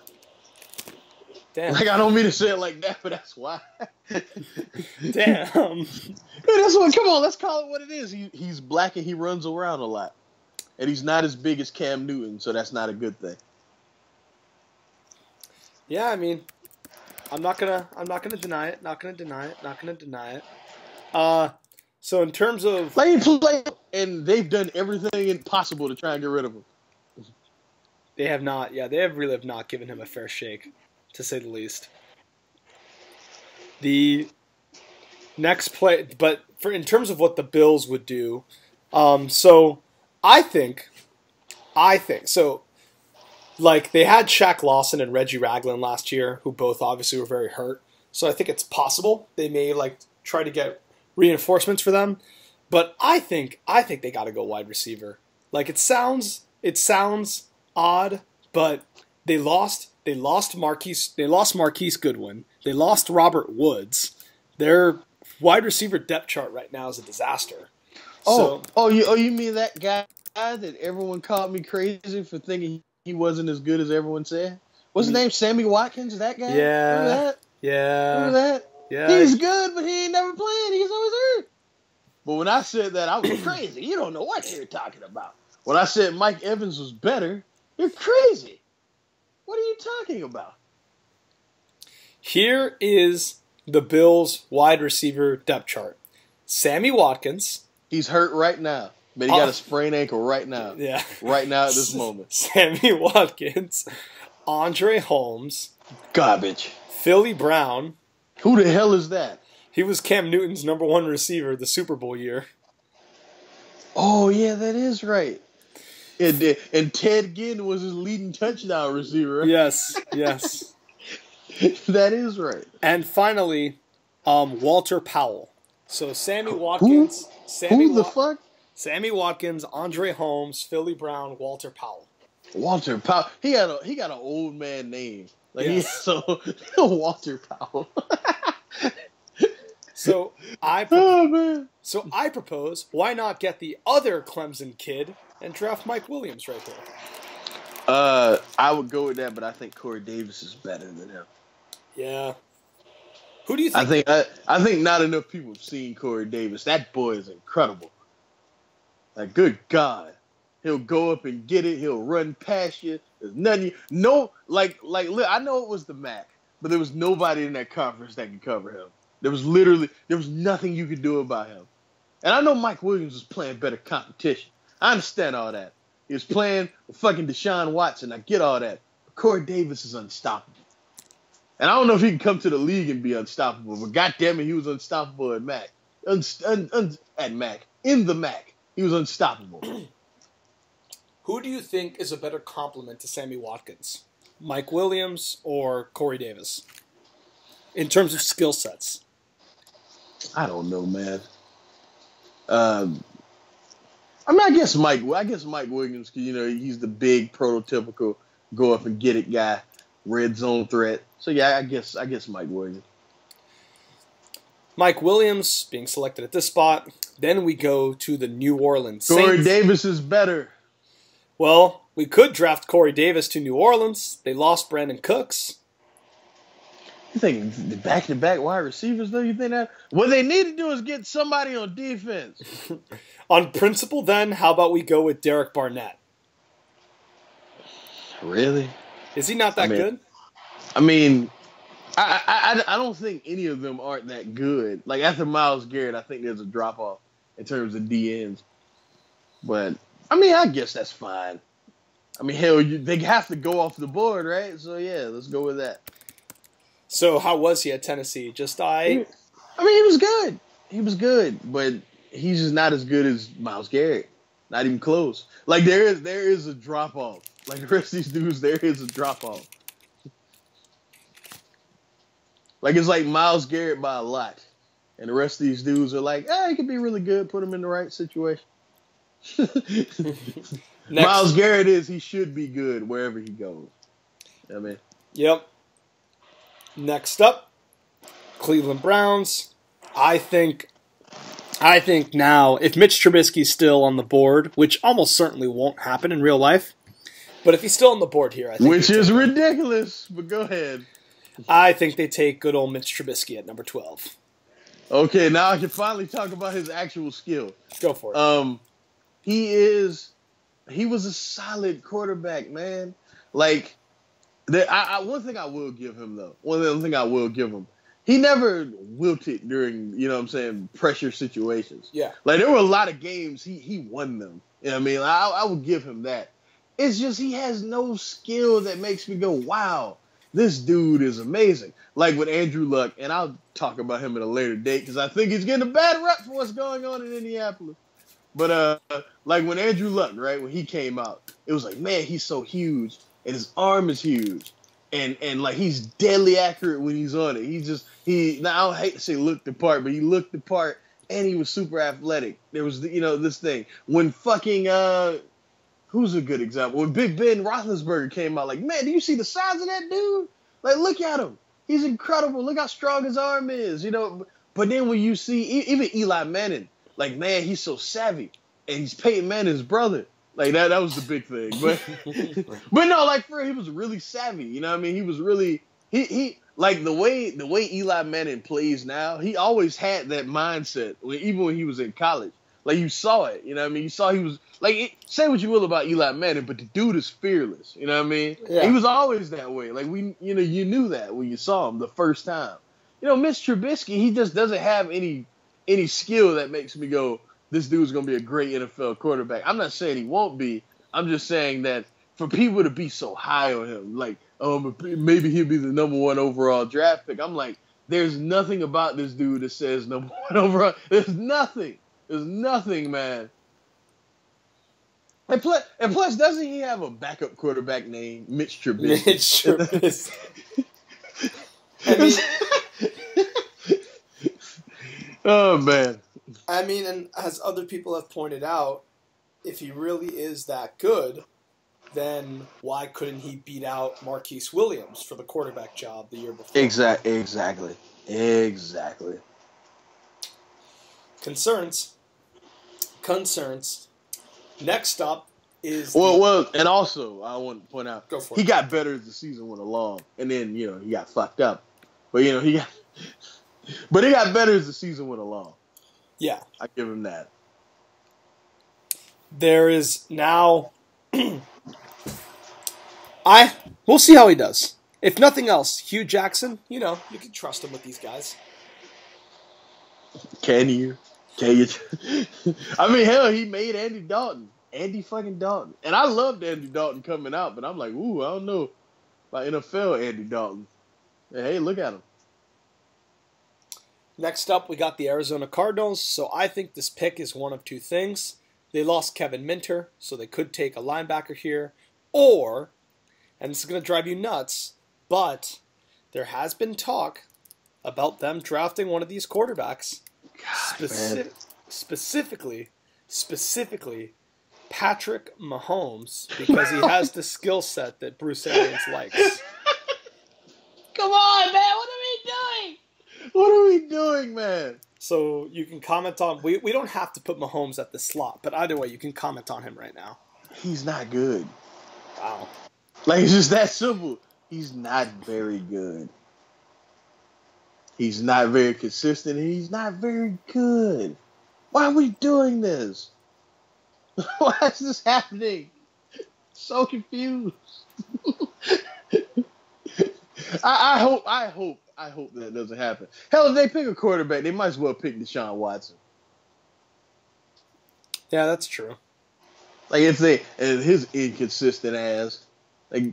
Damn. Like, I don't mean to say it like that, but that's why. Damn. That's what. Come on, let's call it what it is. He's black and he runs around a lot, and he's not as big as Cam Newton, so that's not a good thing. Yeah, I mean, I'm not gonna deny it. Not gonna deny it. So in terms of play, and they've done everything possible to try and get rid of him. They have not. Yeah, they really have not given him a fair shake, to say the least. The next play, but in terms of what the Bills would do, so I think so. Like, they had Shaq Lawson and Reggie Ragland last year, who both obviously were very hurt. So I think it's possible they may try to get reinforcements for them. But I think they got to go wide receiver. Like, it sounds odd, but they lost Marquise Goodwin. They lost Robert Woods. Their wide receiver depth chart right now is a disaster. You mean that guy that everyone called me crazy for thinking he wasn't as good as everyone said? What's his name? Sammy Watkins, that guy? Yeah. Remember that? Yeah. Remember that? Yeah. He's good, but he ain't never playing. He's always hurt. But when I said that, I was crazy. You don't know what you're talking about. When I said Mike Evans was better, you're crazy. What are you talking about? Here is the Bills' wide receiver depth chart. Sammy Watkins. He's hurt right now. But he got a sprained ankle right now. Yeah. Right now at this moment. Sammy Watkins. Andre Holmes. Garbage. Philly Brown. Who the hell is that? He was Cam Newton's number one receiver the Super Bowl year. Oh, yeah, that is right. And Ted Ginn was his leading touchdown receiver. Yes. That is right. And finally, Walter Powell. So Sammy Watkins. Who the fuck? Sammy Watkins, Andre Holmes, Philly Brown, Walter Powell. Walter Powell. He got an old man name. Yes. Walter Powell. So I propose, why not get the other Clemson kid and draft Mike Williams right there? I would go with that, but I think Corey Davis is better than him. Yeah. Who do you think? I think not enough people have seen Corey Davis. That boy is incredible. Like, good God. He'll go up and get it. He'll run past you. There's nothing. Look, I know it was the MAC, but there was nobody in that conference that could cover him. There was nothing you could do about him. And I know Mike Williams was playing better competition. I understand all that. He was playing with fucking Deshaun Watson. I get all that. But Corey Davis is unstoppable. And I don't know if he can come to the league and be unstoppable, but goddammit, he was unstoppable at MAC. In the MAC. He was unstoppable. Who do you think is a better complement to Sammy Watkins? Mike Williams or Corey Davis? In terms of skill sets. I don't know, man. I guess Mike Williams, he's the big prototypical go up and get it guy, red zone threat. So yeah, I guess Mike Williams. Mike Williams being selected at this spot. Then we go to the New Orleans Saints. Corey Davis is better. Well, we could draft Corey Davis to New Orleans. They lost Brandon Cooks. You think the back-to-back wide receivers, though? You think that? What they need to do is get somebody on defense. On principle, then, how about we go with Derek Barnett? Really? Is he not that good? I don't think any of them aren't that good. Like, after Myles Garrett, I think there's a drop-off in terms of DNs. But, I guess that's fine. Hell, they have to go off the board, right? So, yeah, let's go with that. So, how was he at Tennessee? He was good. He was good, but he's just not as good as Myles Garrett. Not even close. Like, there is a drop-off. Like, the rest of these dudes, there is a drop-off. Like, it's like Myles Garrett by a lot. And the rest of these dudes are like, he could be really good. Put him in the right situation. Myles Garrett he should be good wherever he goes. Yep. Next up, Cleveland Browns. I think now, if Mitch Trubisky's still on the board, which almost certainly won't happen in real life, but if he's still on the board here, I think which is ridiculous, but go ahead. I think they take good old Mitch Trubisky at number 12. Okay, now I can finally talk about his actual skill. Go for it. He was a solid quarterback, man. Like, one thing I will give him, though. One thing I will give him. He never wilted during, pressure situations. Yeah. Like, there were a lot of games he won them. You know what I mean? I would give him that. It's just he has no skill that makes me go, wow, this dude is amazing. Like with Andrew Luck, and I'll talk about him at a later date because I think he's getting a bad rep for what's going on in Indianapolis. But like when Andrew Luck, right, when he came out, it was like, man, he's so huge, and his arm is huge. And like he's deadly accurate when he's on it. Now I hate to say looked the part, but he looked the part and he was super athletic. There was this thing. When fucking who's a good example? When Big Ben Roethlisberger came out, like, man, do you see the size of that dude? Like, look at him. He's incredible. Look how strong his arm is, But then when you see even Eli Manning, like, man, he's so savvy. And he's Peyton Manning's brother. Like, that was the big thing. But no, like, for real, he was really savvy. You know what I mean? He was really he like the way Eli Manning plays now, he always had that mindset, even when he was in college. Like, you saw it, you know what I mean? You saw he was, like, say what you will about Eli Manning, but the dude is fearless, you know what I mean? Yeah. He was always that way. Like, you knew that when you saw him the first time. Mitch Trubisky, he just doesn't have any skill that makes me go, this dude's going to be a great NFL quarterback. I'm not saying he won't be. I'm just saying that for people to be so high on him, like, maybe he'll be the number 1 overall draft pick. I'm like, there's nothing about this dude that says number 1 overall. There's nothing. There's nothing, man. And plus, doesn't he have a backup quarterback named Mitch Trubisky? Mitch Trubisky. Oh, man. And as other people have pointed out, if he really is that good, then why couldn't he beat out Marquise Williams for the quarterback job the year before? Exactly. Concerns. Next up is and also I want to point out he got better as the season went along, and then he got fucked up, but he But he got better as the season went along. Yeah. I give him that. There is now... We'll see how he does. If nothing else, Hugh Jackson, you can trust him with these guys. Can you? I mean, hell, he made Andy Dalton. Andy fucking Dalton. And I loved Andy Dalton coming out, but I'm like, ooh, I don't know about NFL Andy Dalton. Hey, look at him. Next up, we got the Arizona Cardinals. So I think this pick is one of two things. They lost Kevin Minter, so they could take a linebacker here. Or, and this is going to drive you nuts, but there has been talk about them drafting one of these quarterbacks. Specifically, Patrick Mahomes, because he has the skill set that Bruce Arians likes. Come on, man. What are we doing? What are we doing, man? So you can comment on... We don't have to put Mahomes at the slot, but either way, you can comment on him right now. He's not good. Wow. Like, it's just that simple. He's not very good. He's not very consistent, and he's not very good. Why are we doing this? Why is this happening? So confused. I hope that doesn't happen. Hell, if they pick a quarterback, they might as well pick Deshaun Watson. Yeah, that's true. Like, and his inconsistent ass. Like,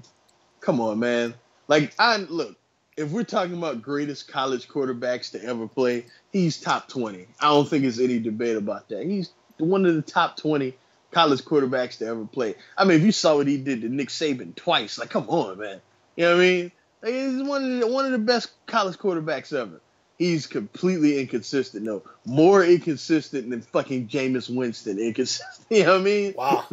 come on, man. Like, look, if we're talking about greatest college quarterbacks to ever play, he's top 20. I don't think there's any debate about that. He's one of the top 20 college quarterbacks to ever play. I mean, if you saw what he did to Nick Saban twice, like, come on, man. You know what I mean? Like, he's one of the best college quarterbacks ever. He's completely inconsistent, though. More inconsistent than fucking Jameis Winston inconsistent. You know what I mean? Wow.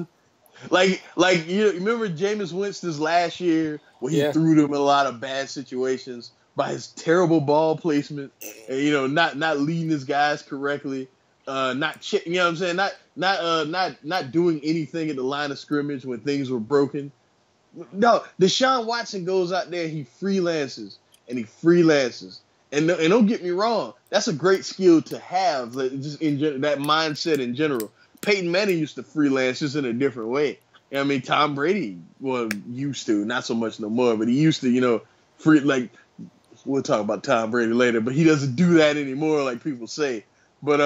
Like you remember Jameis Winston's last year where he threw them in a lot of bad situations by his terrible ball placement, and, not leading his guys correctly, you know what I'm saying, not doing anything at the line of scrimmage when things were broken. No, Deshaun Watson goes out there, he freelances. And don't get me wrong, that's a great skill to have, like, just that mindset in general. Peyton Manning used to freelance just in a different way. You know what I mean? Tom Brady, used to, not so much no more, but he used to, we'll talk about Tom Brady later, but he doesn't do that anymore like people say. But,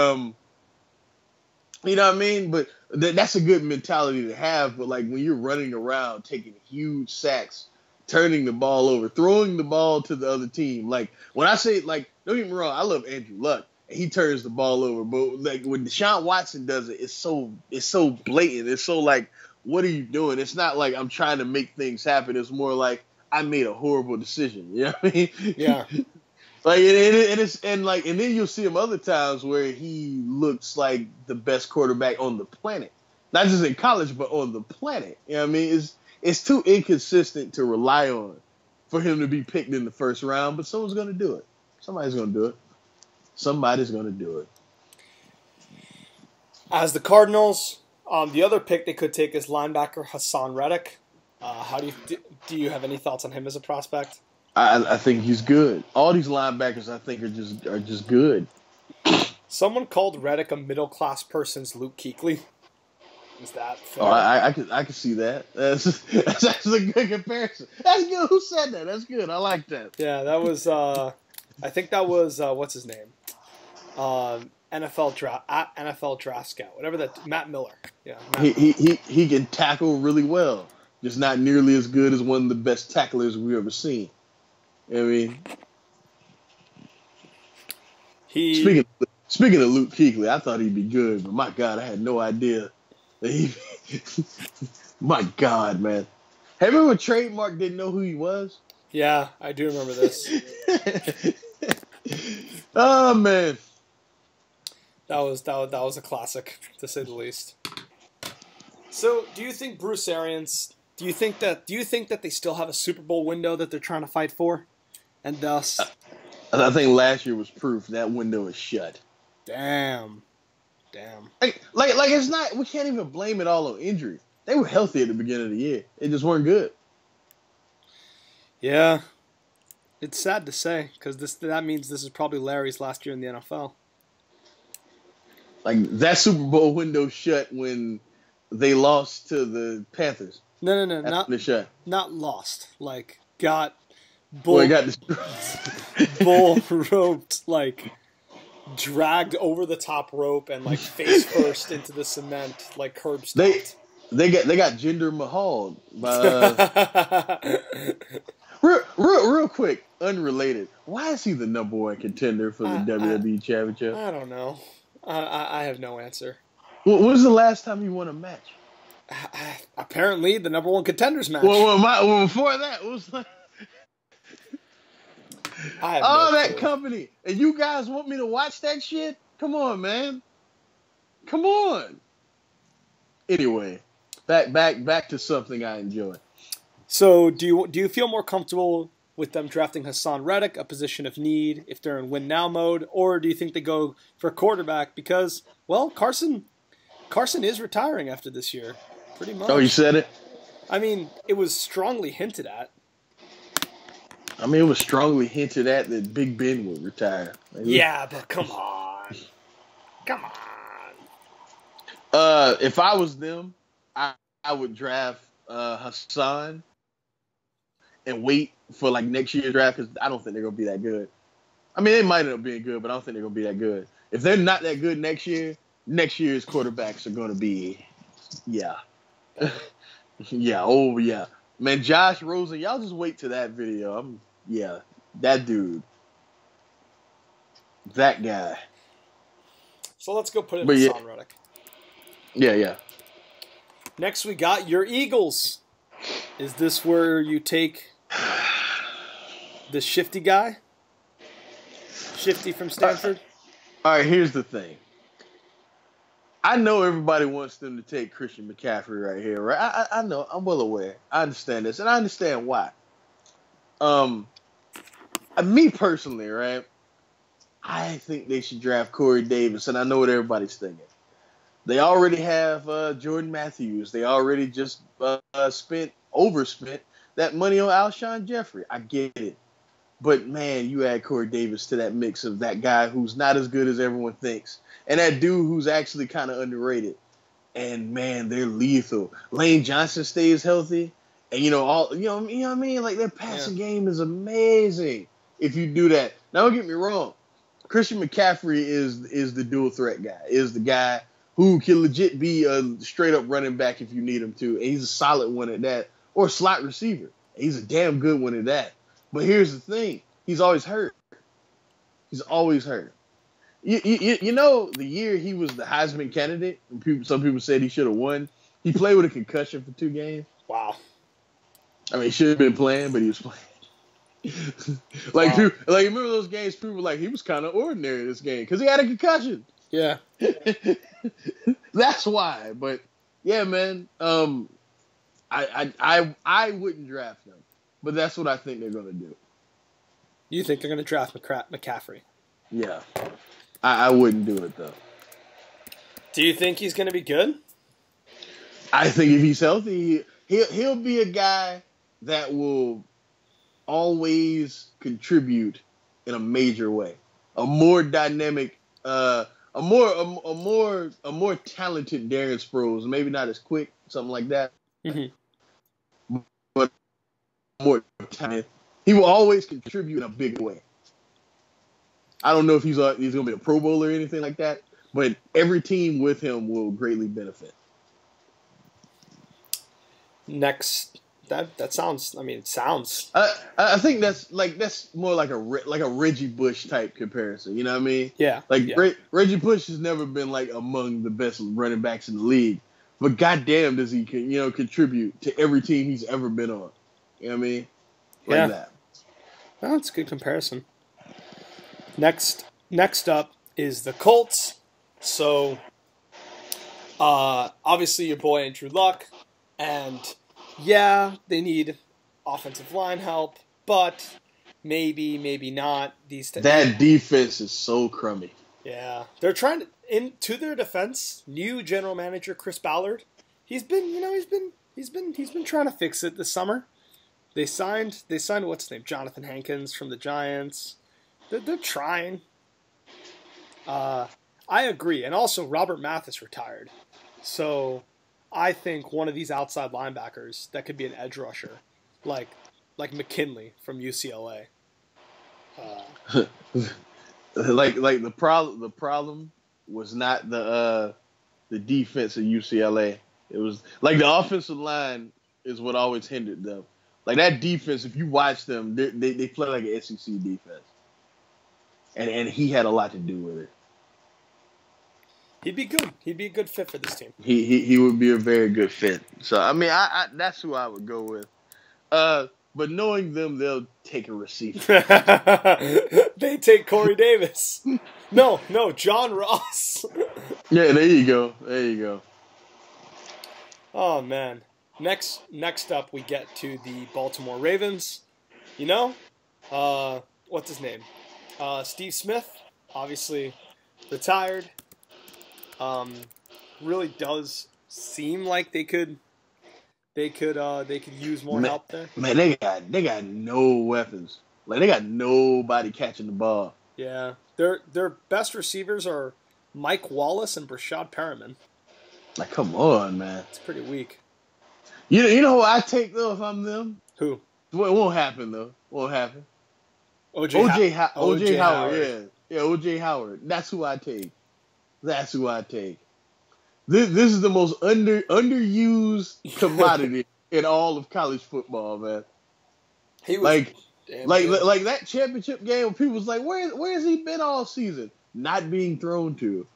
you know what I mean? But that's a good mentality to have, but, like, when you're running around, taking huge sacks, turning the ball over, throwing the ball to the other team, like, when I say, like, don't get me wrong, I love Andrew Luck. He turns the ball over, but like when Deshaun Watson does it, it's so blatant. It's so like, what are you doing? It's not like I'm trying to make things happen. It's more like I made a horrible decision. You know what I mean? Yeah. Like and then you'll see him other times where he looks like the best quarterback on the planet, not just in college, but on the planet. You know what I mean? It's too inconsistent to rely on for him to be picked in the first round. But someone's going to do it. Somebody's going to do it. Somebody's going to do it. As the Cardinals, the other pick they could take is linebacker Hassan Reddick. How do you have any thoughts on him as a prospect? I think he's good. All these linebackers, I think, are just good. Someone called Reddick a middle class person's Luke Kuechly. Is that fair? Oh, I could see that. That's a good comparison. That's good. Who said that? That's good. I like that. Yeah, that was. I think that was what's his name. NFL draft scout, whatever that Matt Miller. Yeah, he can tackle really well, just not nearly as good as one of the best tacklers we've ever seen. You know what I mean, speaking of Luke Kuechly, I thought he'd be good, but my God, I had no idea that he. My God, man, have you ever trademark didn't know who he was? Yeah, I do remember this. Oh man. That was a classic, to say the least. So, do you think Bruce Arians? Do you think that they still have a Super Bowl window that they're trying to fight for, and thus? I think last year was proof that window is shut. Damn. Like it's not. We can't even blame it all on injury. They were healthy at the beginning of the year. They just weren't good. Yeah. It's sad to say because that means this is probably Larry's last year in the NFL. Like that Super Bowl window shut when they lost to the Panthers. No, not lost. Like got bull, he got bull roped, like dragged over the top rope and like face first into the cement, like curb stomped. They got Jinder Mahal. Real quick, unrelated. Why is he the #1 contender for the WWE Championship? I don't know. I have no answer. When was the last time he won a match? Apparently, the #1 contenders match. Well, before that, it was like, that company, and you guys want me to watch that shit? Come on, man. Come on. Anyway, back to something I enjoy. So, do you feel more comfortable with them drafting Hassan Reddick, a position of need, if they're in win now mode, or do you think they go for quarterback because, well, Carson is retiring after this year, pretty much. Oh, you said it? I mean, it was strongly hinted at. I mean, it was strongly hinted at that Big Ben would retire. Yeah, but come on. Come on. If I was them, I would draft Hassan and wait for like next year's draft because I don't think they're going to be that good. I mean, they might end up being good, but I don't think they're going to be that good. If they're not that good next year's quarterbacks are going to be, yeah. Yeah. Man, Josh Rosen, y'all just wait to that video. That dude. That guy. So let's go put in Hassan Reddick. Yeah. Next we got your Eagles. Is this where you take the shifty guy? Shifty from Stanford? All right, here's the thing. I know everybody wants them to take Christian McCaffrey right here, right? I know. I'm well aware. I understand this, and I understand why. Me personally, right? I think they should draft Corey Davis, and I know what everybody's thinking. They already have Jordan Matthews. They already just overspent that money on Alshon Jeffrey. I get it. But, man, you add Corey Davis to that mix of that guy who's not as good as everyone thinks. And that dude who's actually kind of underrated. And, man, they're lethal. Lane Johnson stays healthy. And, you know what I mean? Like, their passing game is amazing if you do that. Now, don't get me wrong. Christian McCaffrey is the dual threat guy, is the guy who can legit be a straight-up running back if you need him to. And he's a solid one at that. Or slot receiver. He's a damn good one at that. But here's the thing. He's always hurt. He's always hurt. You know, the year he was the Heisman candidate, some people said he should have won, he played with a concussion for 2 games. Wow. I mean, he should have been playing, but he was playing. Remember those games, people were like, he was kind of ordinary in this game because he had a concussion. Yeah. That's why. But, yeah, man, I wouldn't draft him. But that's what I think they're going to do. You think they're going to draft McCaffrey? Yeah. I wouldn't do it, though. Do you think he's going to be good? I think if he's healthy, he'll be a guy that will always contribute in a major way. A more dynamic, a more talented Darren Sproles. Maybe not as quick, something like that. Mm-hmm. But more talent. He will always contribute in a big way. I don't know if he's going to be a Pro Bowl or anything like that, but every team with him will greatly benefit. Next, that sounds. I mean, it sounds. I think that's more like a Reggie Bush type comparison. You know what I mean? Yeah. Reggie Bush has never been like among the best running backs in the league, but goddamn does he contribute to every team he's ever been on. You know what I mean? Like that. Well, that's a good comparison. Next up is the Colts. So, obviously your boy Andrew Luck, and yeah, they need offensive line help, but maybe not. That defense is so crummy. Yeah, they're trying to their defense. New general manager Chris Ballard, he's been trying to fix it this summer. They signed what's his name? Jonathan Hankins from the Giants. They're trying. I agree. And also Robert Mathis retired. So I think one of these outside linebackers that could be an edge rusher, like McKinley from UCLA. Like the problem was not the defense at UCLA. It was like the offensive line is what always hindered them. Like that defense, if you watch them, they play like an SEC defense, and he had a lot to do with it. He'd be good. He'd be a good fit for this team. He would be a very good fit. So I mean, I that's who I would go with. But knowing them, they'll take a receiver. They take Corey Davis. No, John Ross. Yeah, there you go. Oh man. Next up, we get to the Baltimore Ravens. You know, what's his name? Steve Smith, obviously retired. Really does seem like they could use more help there. Man, they got no weapons. Like they got nobody catching the ball. Yeah, their best receivers are Mike Wallace and Brashad Perriman. Like, come on, man. It's pretty weak. You know who I take though if I'm them? Who? It won't happen though. Won't happen. OJ Howard. Yeah, OJ Howard. That's who I take. This is the most underused commodity in all of college football, man. He was like that championship game where people was like, where has he been all season? Not being thrown to.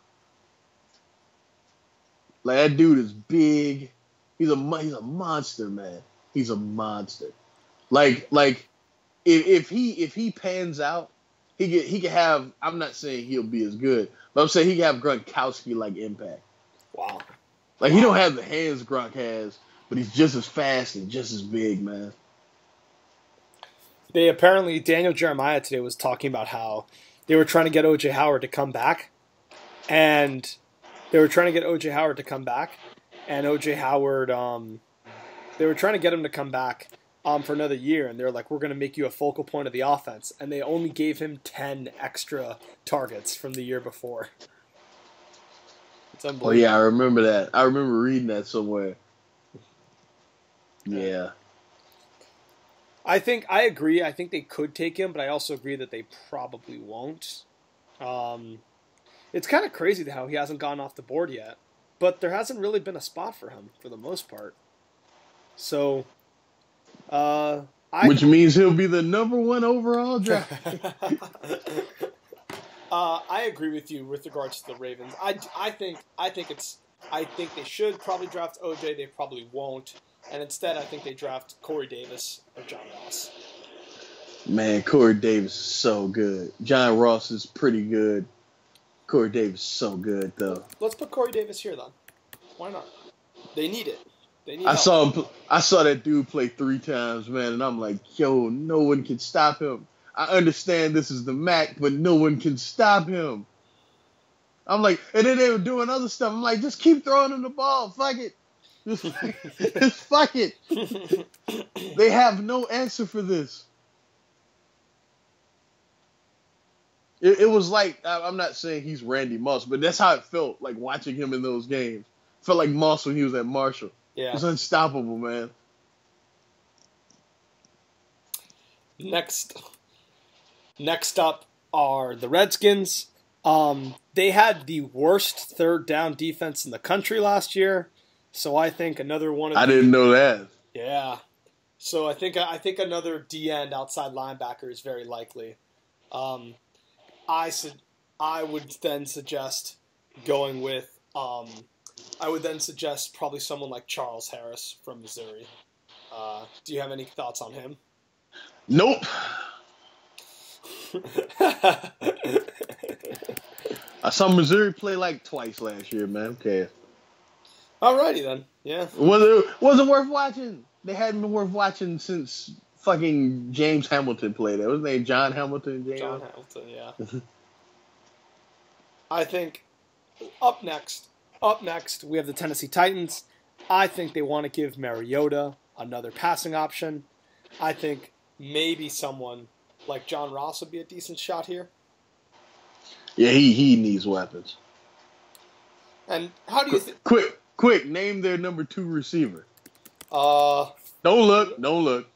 Like that dude is big. He's a monster, man. He's a monster. Like if he pans out, he could have. I'm not saying he'll be as good, but I'm saying he can have Gronkowski like impact. Wow. Like he don't have the hands Gronk has, but he's just as fast and just as big, man. Daniel Jeremiah today was talking about how they were trying to get OJ Howard to come back, and OJ Howard, they were trying to get him to come back for another year, and they're like, we're going to make you a focal point of the offense, and they only gave him 10 extra targets from the year before. It's unbelievable. Oh yeah, I remember that. I remember reading that somewhere. Yeah. I agree. I think they could take him, but I also agree that they probably won't. It's kind of crazy how he hasn't gone off the board yet, but there hasn't really been a spot for him for the most part. So, which means he'll be the number 1 overall draft. I agree with you with regards to the Ravens. I think they should probably draft OJ. They probably won't, and instead I think they draft Corey Davis or John Ross. Man, Corey Davis is so good. John Ross is pretty good. Corey Davis is so good though. Let's put Corey Davis here then. Why not? They need it. I saw that dude play 3 times, man, and I'm like, yo, no one can stop him. I understand this is the MAC, but no one can stop him. I'm like, and then they were doing other stuff. I'm like, just keep throwing him the ball. Fuck it. Just fuck it. They have no answer for this. It was like, I'm not saying he's Randy Moss, but that's how it felt, like watching him in those games. Felt like Moss when he was at Marshall. Yeah. It was unstoppable, man. Next up are the Redskins. They had the worst third down defense in the country last year, so I think another one of I didn't know that. Yeah. So I think another D-end outside linebacker is very likely. I would then suggest going with probably someone like Charles Harris from Missouri. Do you have any thoughts on him? Nope. I saw Missouri play like twice last year, man. Okay. Alrighty then. Yeah. Wasn't worth watching. They hadn't been worth watching since fucking James Hamilton played there. What's his name? John Hamilton? John Hamilton, yeah. I think up next, we have the Tennessee Titans. I think they want to give Mariota another passing option. I think maybe someone like John Ross would be a decent shot here. Yeah, he needs weapons. And how do you think? Quick, name their number 2 receiver. Don't look.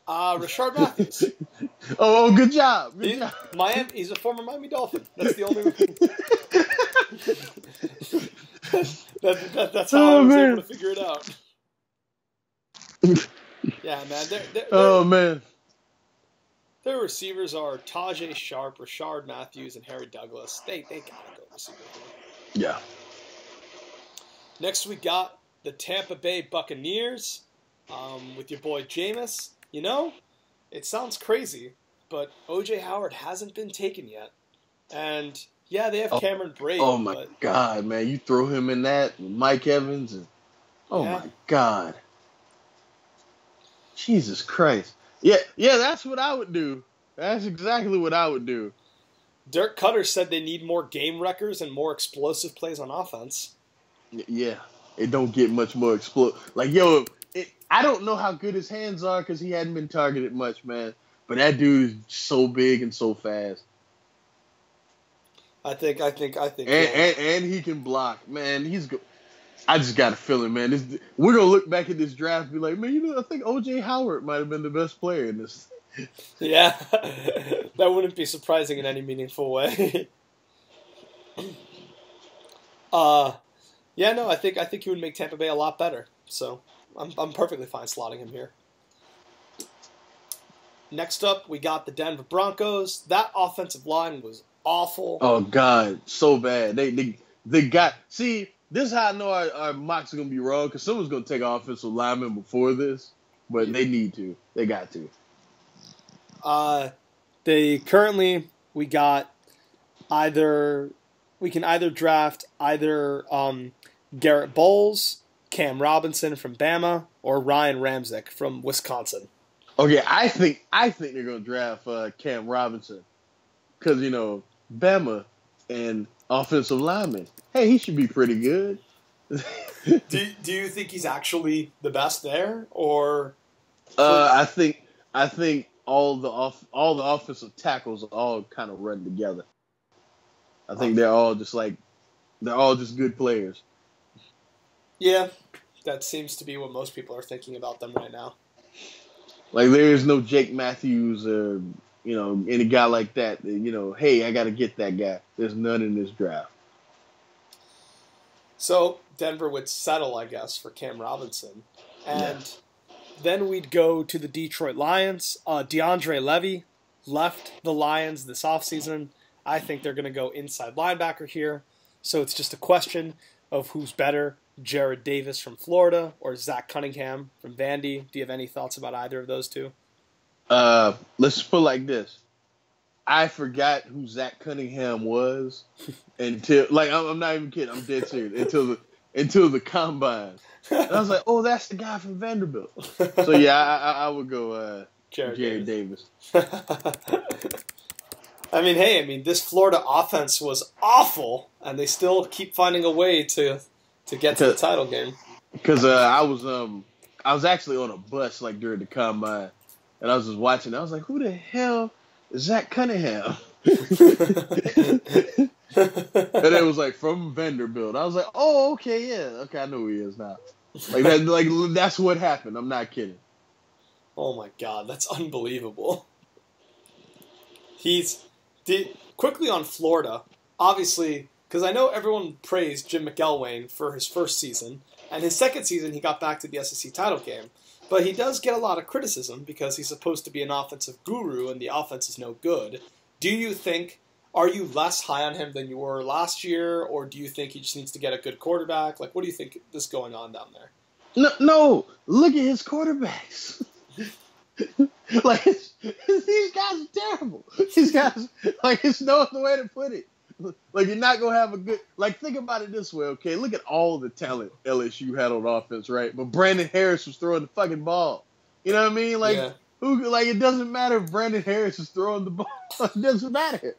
Rashard Matthews. Oh, good job. Job. He's a former Miami Dolphin. That's the only. That's how I was able to figure it out. Yeah, man. Man. Their receivers are Tajay Sharp, Rashard Matthews, and Harry Douglas. They gotta go receiver here. Yeah. Next, we got the Tampa Bay Buccaneers with your boy Jameis. You know, it sounds crazy, but O.J. Howard hasn't been taken yet. And, yeah, they have Cameron Brate. Oh, my God, man. You throw him in that with Mike Evans. And, my God. Jesus Christ. Yeah, that's what I would do. That's exactly what I would do. Dirk Cutter said they need more game wreckers and more explosive plays on offense. Yeah, it don't get much more explosive. Like, I don't know how good his hands are because he hadn't been targeted much, man. But that dude is so big and so fast. I think. And he can block, man. I just got a feeling, man. We're gonna look back at this draft and be like, man, I think O.J. Howard might have been the best player in this. Yeah, that wouldn't be surprising in any meaningful way. Yeah, no, I think he would make Tampa Bay a lot better. So I'm perfectly fine slotting him here. Next up, we got the Denver Broncos. That offensive line was awful. Oh God, so bad. They got. See, this is how I know our mocks are gonna be wrong because someone's gonna take offensive lineman before this, but they need to. They got to. We can either draft Garrett Bowles, Cam Robinson from Bama, or Ryan Ramczyk from Wisconsin. Okay, I think they're gonna draft Cam Robinson because Bama and offensive lineman. Hey, he should be pretty good. Do you think he's actually the best there, or? I think all the offensive tackles all kind of run together. I think they're all just good players. Yeah, that seems to be what most people are thinking about them right now. Like there is no Jake Matthews or any guy like that. Hey, I got to get that guy. There's none in this draft. So Denver would settle, I guess, for Cam Robinson, and then we'd go to the Detroit Lions. DeAndre Levy left the Lions this offseason. I think they're going to go inside linebacker here. So it's just a question of who's better, Jared Davis from Florida or Zach Cunningham from Vandy. Do you have any thoughts about either of those two? Let's put it like this. I forgot who Zach Cunningham was until, I'm not even kidding. I'm dead serious. Until the combine. And I was like, oh, that's the guy from Vanderbilt. So, yeah, I would go Jared Davis. This Florida offense was awful, and they still keep finding a way to get to the title game. Because I was actually on a bus during the combine, and I was just watching. I was like, who the hell is Zach Cunningham? And it was from Vanderbilt. I was like, oh, okay, yeah, okay, I know who he is now. That's what happened. I'm not kidding. Oh my God, that's unbelievable. Quickly on Florida, obviously, because I know everyone praised Jim McElwain for his first season, and his second season he got back to the SEC title game. But he does get a lot of criticism because he's supposed to be an offensive guru and the offense is no good. Are you less high on him than you were last year, or do you think he just needs to get a good quarterback? What do you think is going on down there? No, look at his quarterbacks. These guys are terrible. These guys, it's no other way to put it. You're not going to have a good, think about it this way, okay? Look at all the talent LSU had on offense, right? But Brandon Harris was throwing the fucking ball. You know what I mean? It doesn't matter if Brandon Harris is throwing the ball. It doesn't matter.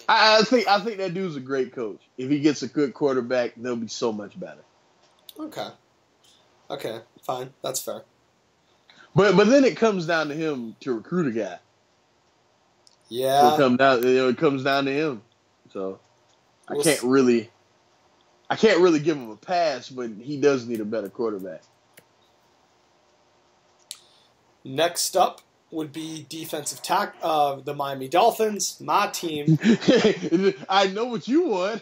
I think that dude's a great coach. If he gets a good quarterback, they'll be so much better. Okay, fine. That's fair. But then it comes down to him to recruit a guy. Yeah. It comes down to him. So I can't really give him a pass, but he does need a better quarterback. Next up would be defensive the Miami Dolphins, my team. I know what you want.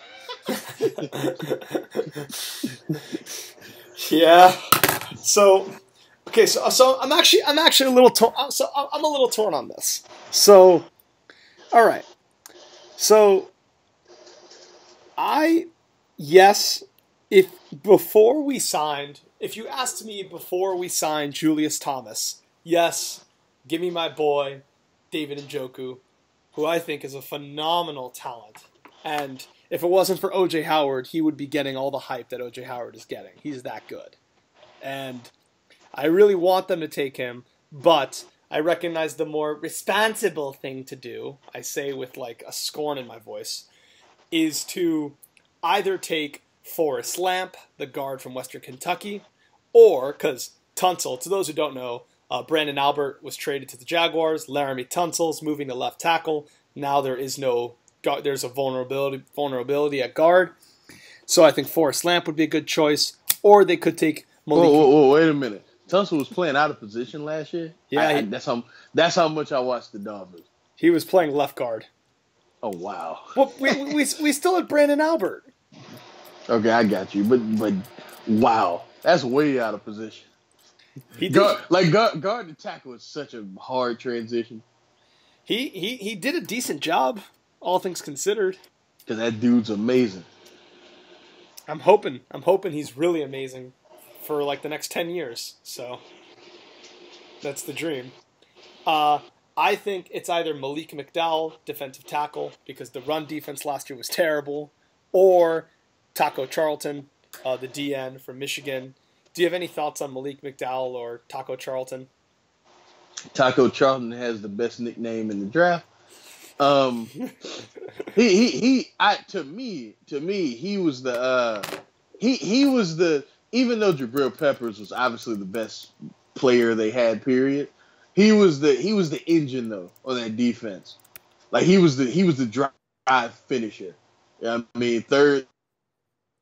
Yeah. So I'm actually a little torn. So I'm a little torn on this. So, all right. So, if you asked me before we signed Julius Thomas, yes, give me my boy David Njoku, who I think is a phenomenal talent. And if it wasn't for O.J. Howard, he would be getting all the hype that O.J. Howard is getting. He's that good. And I really want them to take him, but I recognize the more responsible thing to do, I say with like a scorn in my voice, is to either take Forrest Lamp, the guard from Western Kentucky, or, because Tunsil, to those who don't know, Brandon Albert was traded to the Jaguars. Laramie Tunsil's moving to left tackle. Now there's a vulnerability at guard. So I think Forrest Lamp would be a good choice. Or they could take Malik. Whoa, wait a minute. Tunsil was playing out of position last year? Yeah. That's how much I watched the Dolphins. He was playing left guard. Oh, wow. Well, we still had Brandon Albert. Okay, I got you. But wow. That's way out of position. Guard to tackle is such a hard transition. He did a decent job, all things considered. Because that dude's amazing. I'm hoping he's really amazing for like the next 10 years. So that's the dream. I think it's either Malik McDowell, defensive tackle, because the run defense last year was terrible, or Taco Charlton, the DN from Michigan. Do you have any thoughts on Malik McDowell or Taco Charlton? Taco Charlton has the best nickname in the draft. To me, he was the even though Jabril Peppers was obviously the best player they had, period. He was the engine though on that defense. Like he was the drive finisher. You know what I mean? Third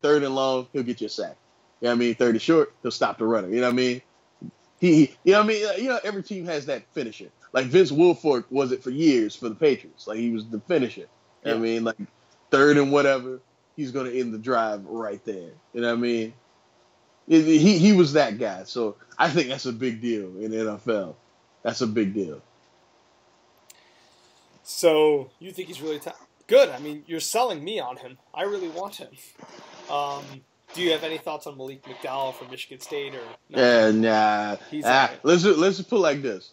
and long, he'll get you a sack. You know what I mean? Third and short, he'll stop the runner. You know what I mean? You know what I mean? You know, every team has that finisher. Like Vince Wilfork was it for years for the Patriots. Like he was the finisher. You know what I mean? Like third and whatever, he's gonna end the drive right there. You know what I mean? He was that guy. So I think that's a big deal in the NFL. That's a big deal. So you think he's really good? I mean, you're selling me on him. I really want him. Do you have any thoughts on Malik McDowell from Michigan State or? No? Nah. Let's just put it like this.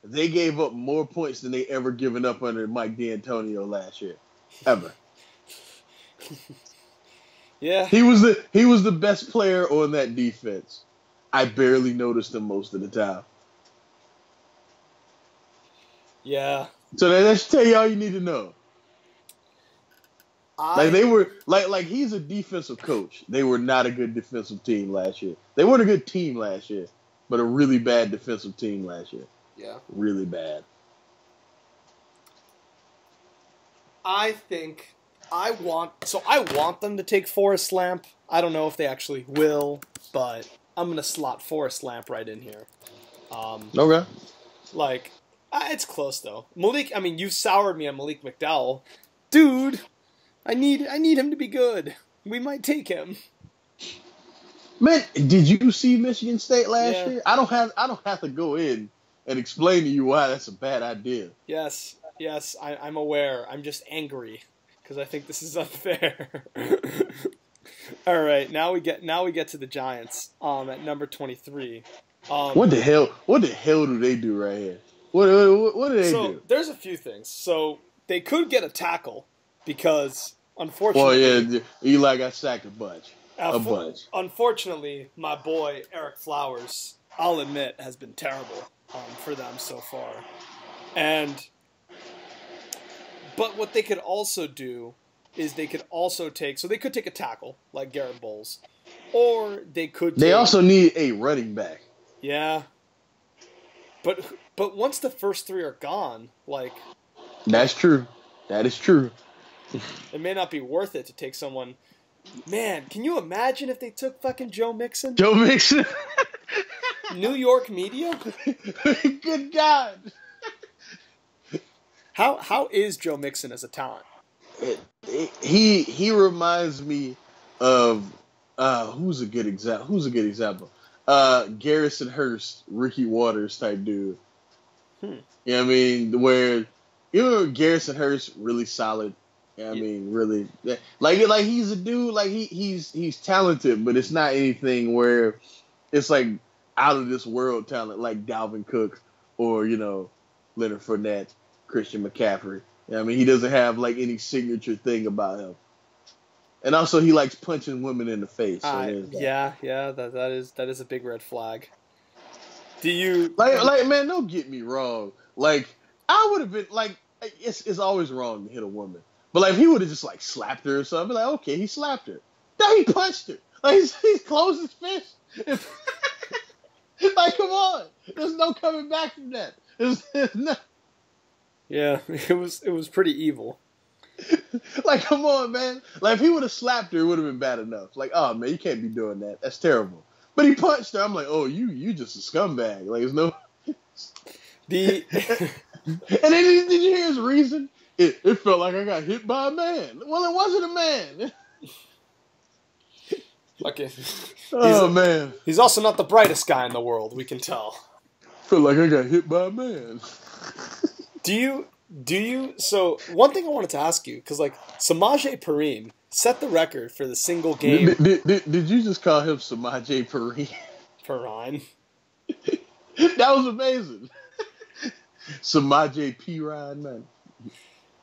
They gave up more points than they ever given up under Mike D'Antonio last year, ever. Yeah. He was the best player on that defense. I barely noticed him most of the time. Yeah. So that should tell you all you need to know. He's a defensive coach. They were not a good defensive team last year. They weren't a good team last year, but a really bad defensive team last year. Yeah. Really bad. I want them to take Forrest Lamp. I don't know if they actually will, but I'm gonna slot Forrest Lamp right in here. Okay. It's close though. Malik, I mean, you soured me on Malik McDowell, dude. I need him to be good. We might take him. Man, did you see Michigan State last year? I don't have to go in and explain to you why that's a bad idea. Yes, I'm aware. I'm just angry because I think this is unfair. All right, now we get to the Giants at number 23. What the hell do they do right here? What do they do? So there's a few things. So they could get a tackle because unfortunately, well, yeah, Eli got sacked a bunch. Unfortunately, my boy Eric Flowers, I'll admit, has been terrible for them so far. But what they could also do is they could take a tackle like Garrett Bowles, or they could. They also need a running back. Yeah. But once the first three are gone, like That's true. That is true. it may not be worth it to take someone. Man, can you imagine if they took fucking Joe Mixon? Joe Mixon. New York media? Good God. How is Joe Mixon as a talent? He reminds me of who's a good example? Garrison Hurst, Ricky Waters type dude. You know what I mean? Where Garrison Hurst really solid. You know what I mean, really like he's a dude, like he's talented, but it's not anything where it's like out of this world talent like Dalvin Cook or, Leonard Fournette, Christian McCaffrey. You know what I mean, he doesn't have like any signature thing about him. And also he likes punching women in the face. So yeah, that is a big red flag. Do you like man, don't get me wrong. Like I would have been like it's always wrong to hit a woman. But like if he would have just like slapped her or something, like okay, he slapped her. Now he punched her. Like he's closed his fist. Like come on, there's no coming back from that. There's no... Yeah, it was pretty evil. Like come on, man. Like if he would have slapped her, it would have been bad enough. Like oh man, you can't be doing that. That's terrible. But he punched her. I'm like oh you just a scumbag. Like there's no. And then did you hear his reason? It felt like I got hit by a man. Well, it wasn't a man. Okay. Man. He's also not the brightest guy in the world, we can tell. Felt like I got hit by a man. Do you so one thing I wanted to ask you, because like Samaje Perine set the record for the single game. Did you just call him Samaje Perine? Perine. That was amazing. Samaje Perine, man.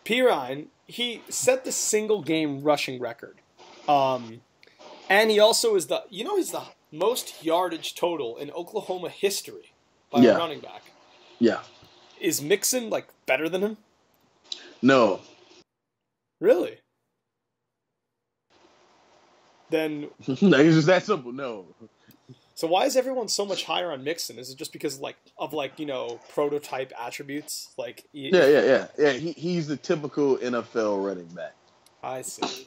Perine, he set the single game rushing record. And he also is he's the most yardage total in Oklahoma history by a running back. Yeah. Is Mixon like better than him? No. Really? Then it's just that simple. No. So why is everyone so much higher on Mixon? Is it just because of prototype attributes? Like Yeah. He's the typical NFL running back. I see.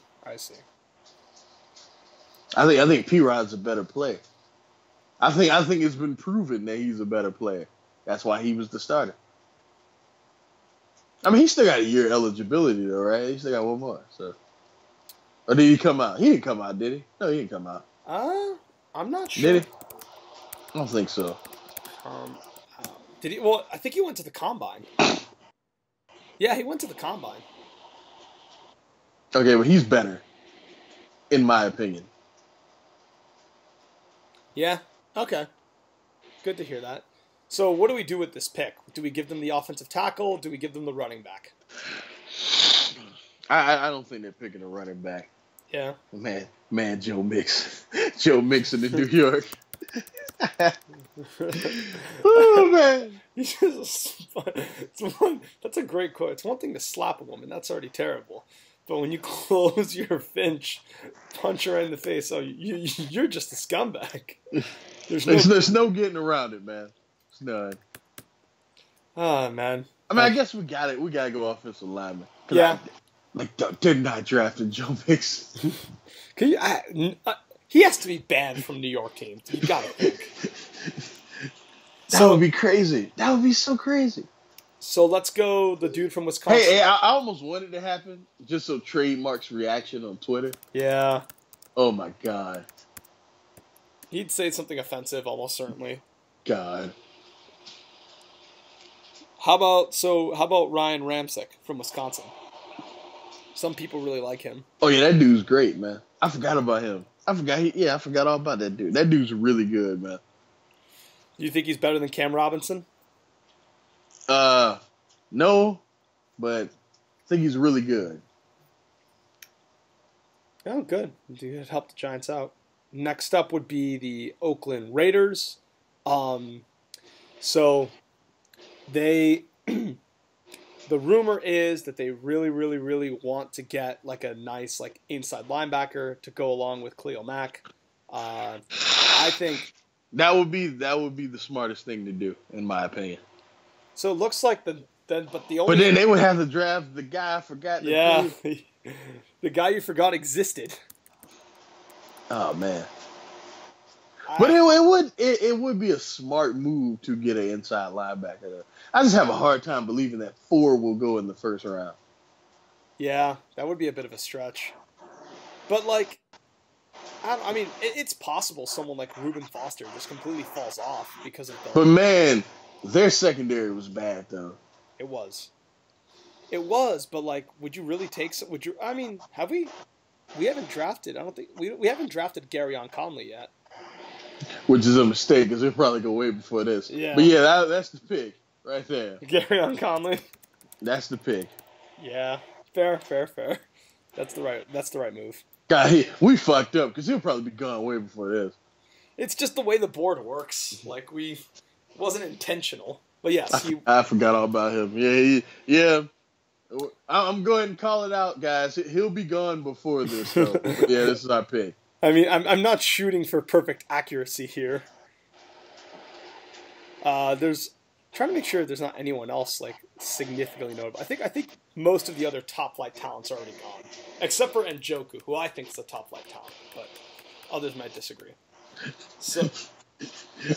I think P-Rod's a better player. I think it's been proven that he's a better player. That's why he was the starter. I mean, he still got a year eligibility though, right? He still got one more. So, or did he come out? He didn't come out, did he? No, he didn't come out. I'm not sure. Did he? I don't think so. Did he? Well, I think he went to the combine. Yeah, he went to the combine. Okay, but he's better, in my opinion. Yeah. Okay. Good to hear that. So, what do we do with this pick? Do we give them the offensive tackle? Do we give them the running back? I don't think they're picking a running back. Yeah. Man, Joe Mixon in New York. Oh man, that's a great quote. It's one thing to slap a woman, that's already terrible. But when you close your Finch, punch her in the face, you're just a scumbag. There's no getting around it, man. It's none. Oh man. I mean, I guess we got it. We gotta go offensive lineman. Yeah. They're not drafting Joe Mixon. He has to be banned from New York teams. You gotta think. That would be crazy. That would be so crazy. So let's go the dude from Wisconsin. Hey, I almost wanted it to happen just so trademarks reaction on Twitter. Yeah. Oh my God. He'd say something offensive almost certainly. God. How about Ryan Ramczyk from Wisconsin? Some people really like him. Oh yeah, that dude's great, man. I forgot about him. I forgot all about that dude. That dude's really good, man. You think he's better than Cam Robinson? No, but I think he's really good. Oh, good. It helped the Giants out. Next up would be the Oakland Raiders. So they, the rumor is that they really, really, really want to get like a nice like inside linebacker to go along with Khalil Mack. I think That would be the smartest thing to do, in my opinion. So it looks like but the only. But then they would have to draft the guy I forgot. Yeah, the guy you forgot existed. Oh man. But it would be a smart move to get an inside linebacker. I just have a hard time believing that 4 will go in the first round. Yeah, that would be a bit of a stretch. But like, I mean, it's possible someone like Reuben Foster just completely falls off because of the. But man, their secondary was bad though. It was, but like, would you really take? Would you? I mean, have we? We haven't drafted. I don't think we haven't drafted Garyon Conley yet. Which is a mistake because they'll probably go way before this. Yeah. But yeah, that's the pick right there. Garyon Conley. That's the pick. Yeah, fair. That's the right move. God, we fucked up because he'll probably be gone way before this. It's just the way the board works. Like it wasn't intentional. But yes, I forgot all about him. Yeah. I'm going to call it out, guys. He'll be gone before this. So yeah, this is our pick. I mean, I'm not shooting for perfect accuracy here. There's trying to make sure there's not anyone else like significantly notable. I think most of the other top flight talents are already gone, except for Njoku, who I think is a top flight talent, but others might disagree. So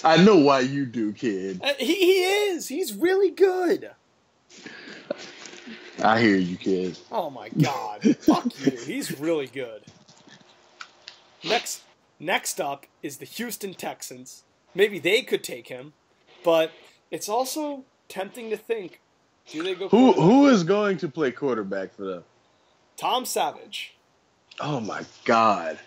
I know why you do, kid. He is. He's really good. I hear you, kid. Oh my God! Fuck you. He's really good. Next up is the Houston Texans. Maybe they could take him, but it's also tempting to think, do they go? Who is going to play quarterback for them? Tom Savage. Oh my God.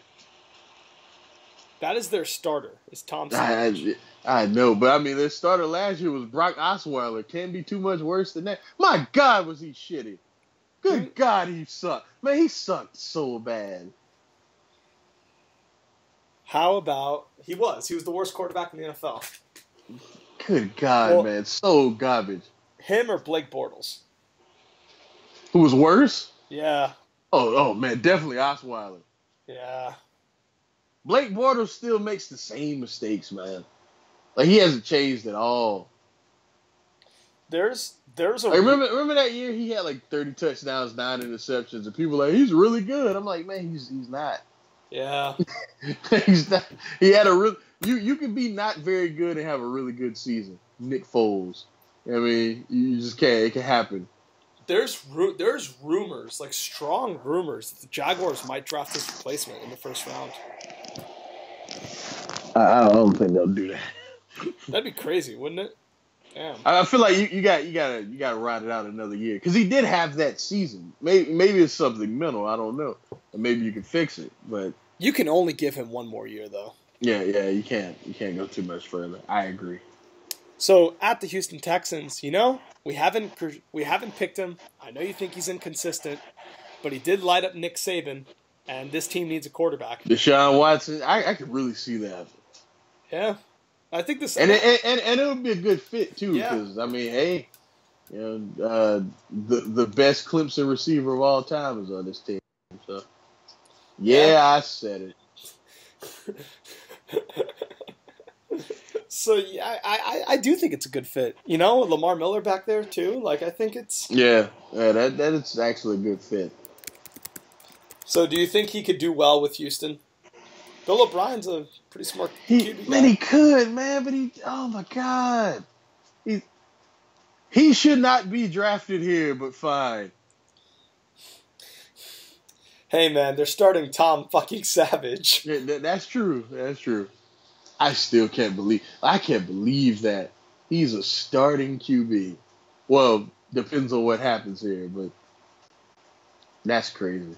That is their starter. Is Tom Savage. I know, but I mean, their starter last year was Brock Osweiler. Can't be too much worse than that. My God, was he shitty. Good God, he sucked. Man, he sucked so bad. How about he was the worst quarterback in the NFL. Good God, man, so garbage. Him or Blake Bortles? Who was worse? Yeah. Oh man, definitely Osweiler. Yeah. Blake Bortles still makes the same mistakes, man. Like he hasn't changed at all. There's a remember that year he had like 30 touchdowns, 9 interceptions, and people were like, he's really good. I'm like, man, he's not. Yeah. He's not. He had a real. You can be not very good and have a really good season. Nick Foles. I mean, you just can't. It can happen. There's rumors, like strong rumors, that the Jaguars might draft his replacement in the first round. I don't think they'll do that. That'd be crazy, wouldn't it? Damn. I feel like you gotta ride it out another year because he did have that season. Maybe it's something mental. I don't know. And maybe you can fix it, but you can only give him one more year, though. Yeah, you can't go too much further. I agree. So at the Houston Texans, we haven't picked him. I know you think he's inconsistent, but he did light up Nick Saban, and this team needs a quarterback. Deshaun Watson, I could really see that. Yeah, I think this and it would be a good fit too because yeah. I mean, hey, the best Clemson receiver of all time is on this team. So yeah. I said it. So yeah, I do think it's a good fit. Lamar Miller back there too. Like I think it's that is actually a good fit. So do you think he could do well with Houston? Bill O'Brien's a pretty smart QB. Man, he could, man, but oh my God, he should not be drafted here, but fine. Hey man, they're starting Tom fucking Savage. Yeah, that's true. That's true. I still can't believe that he's a starting QB. Well, depends on what happens here, but that's crazy.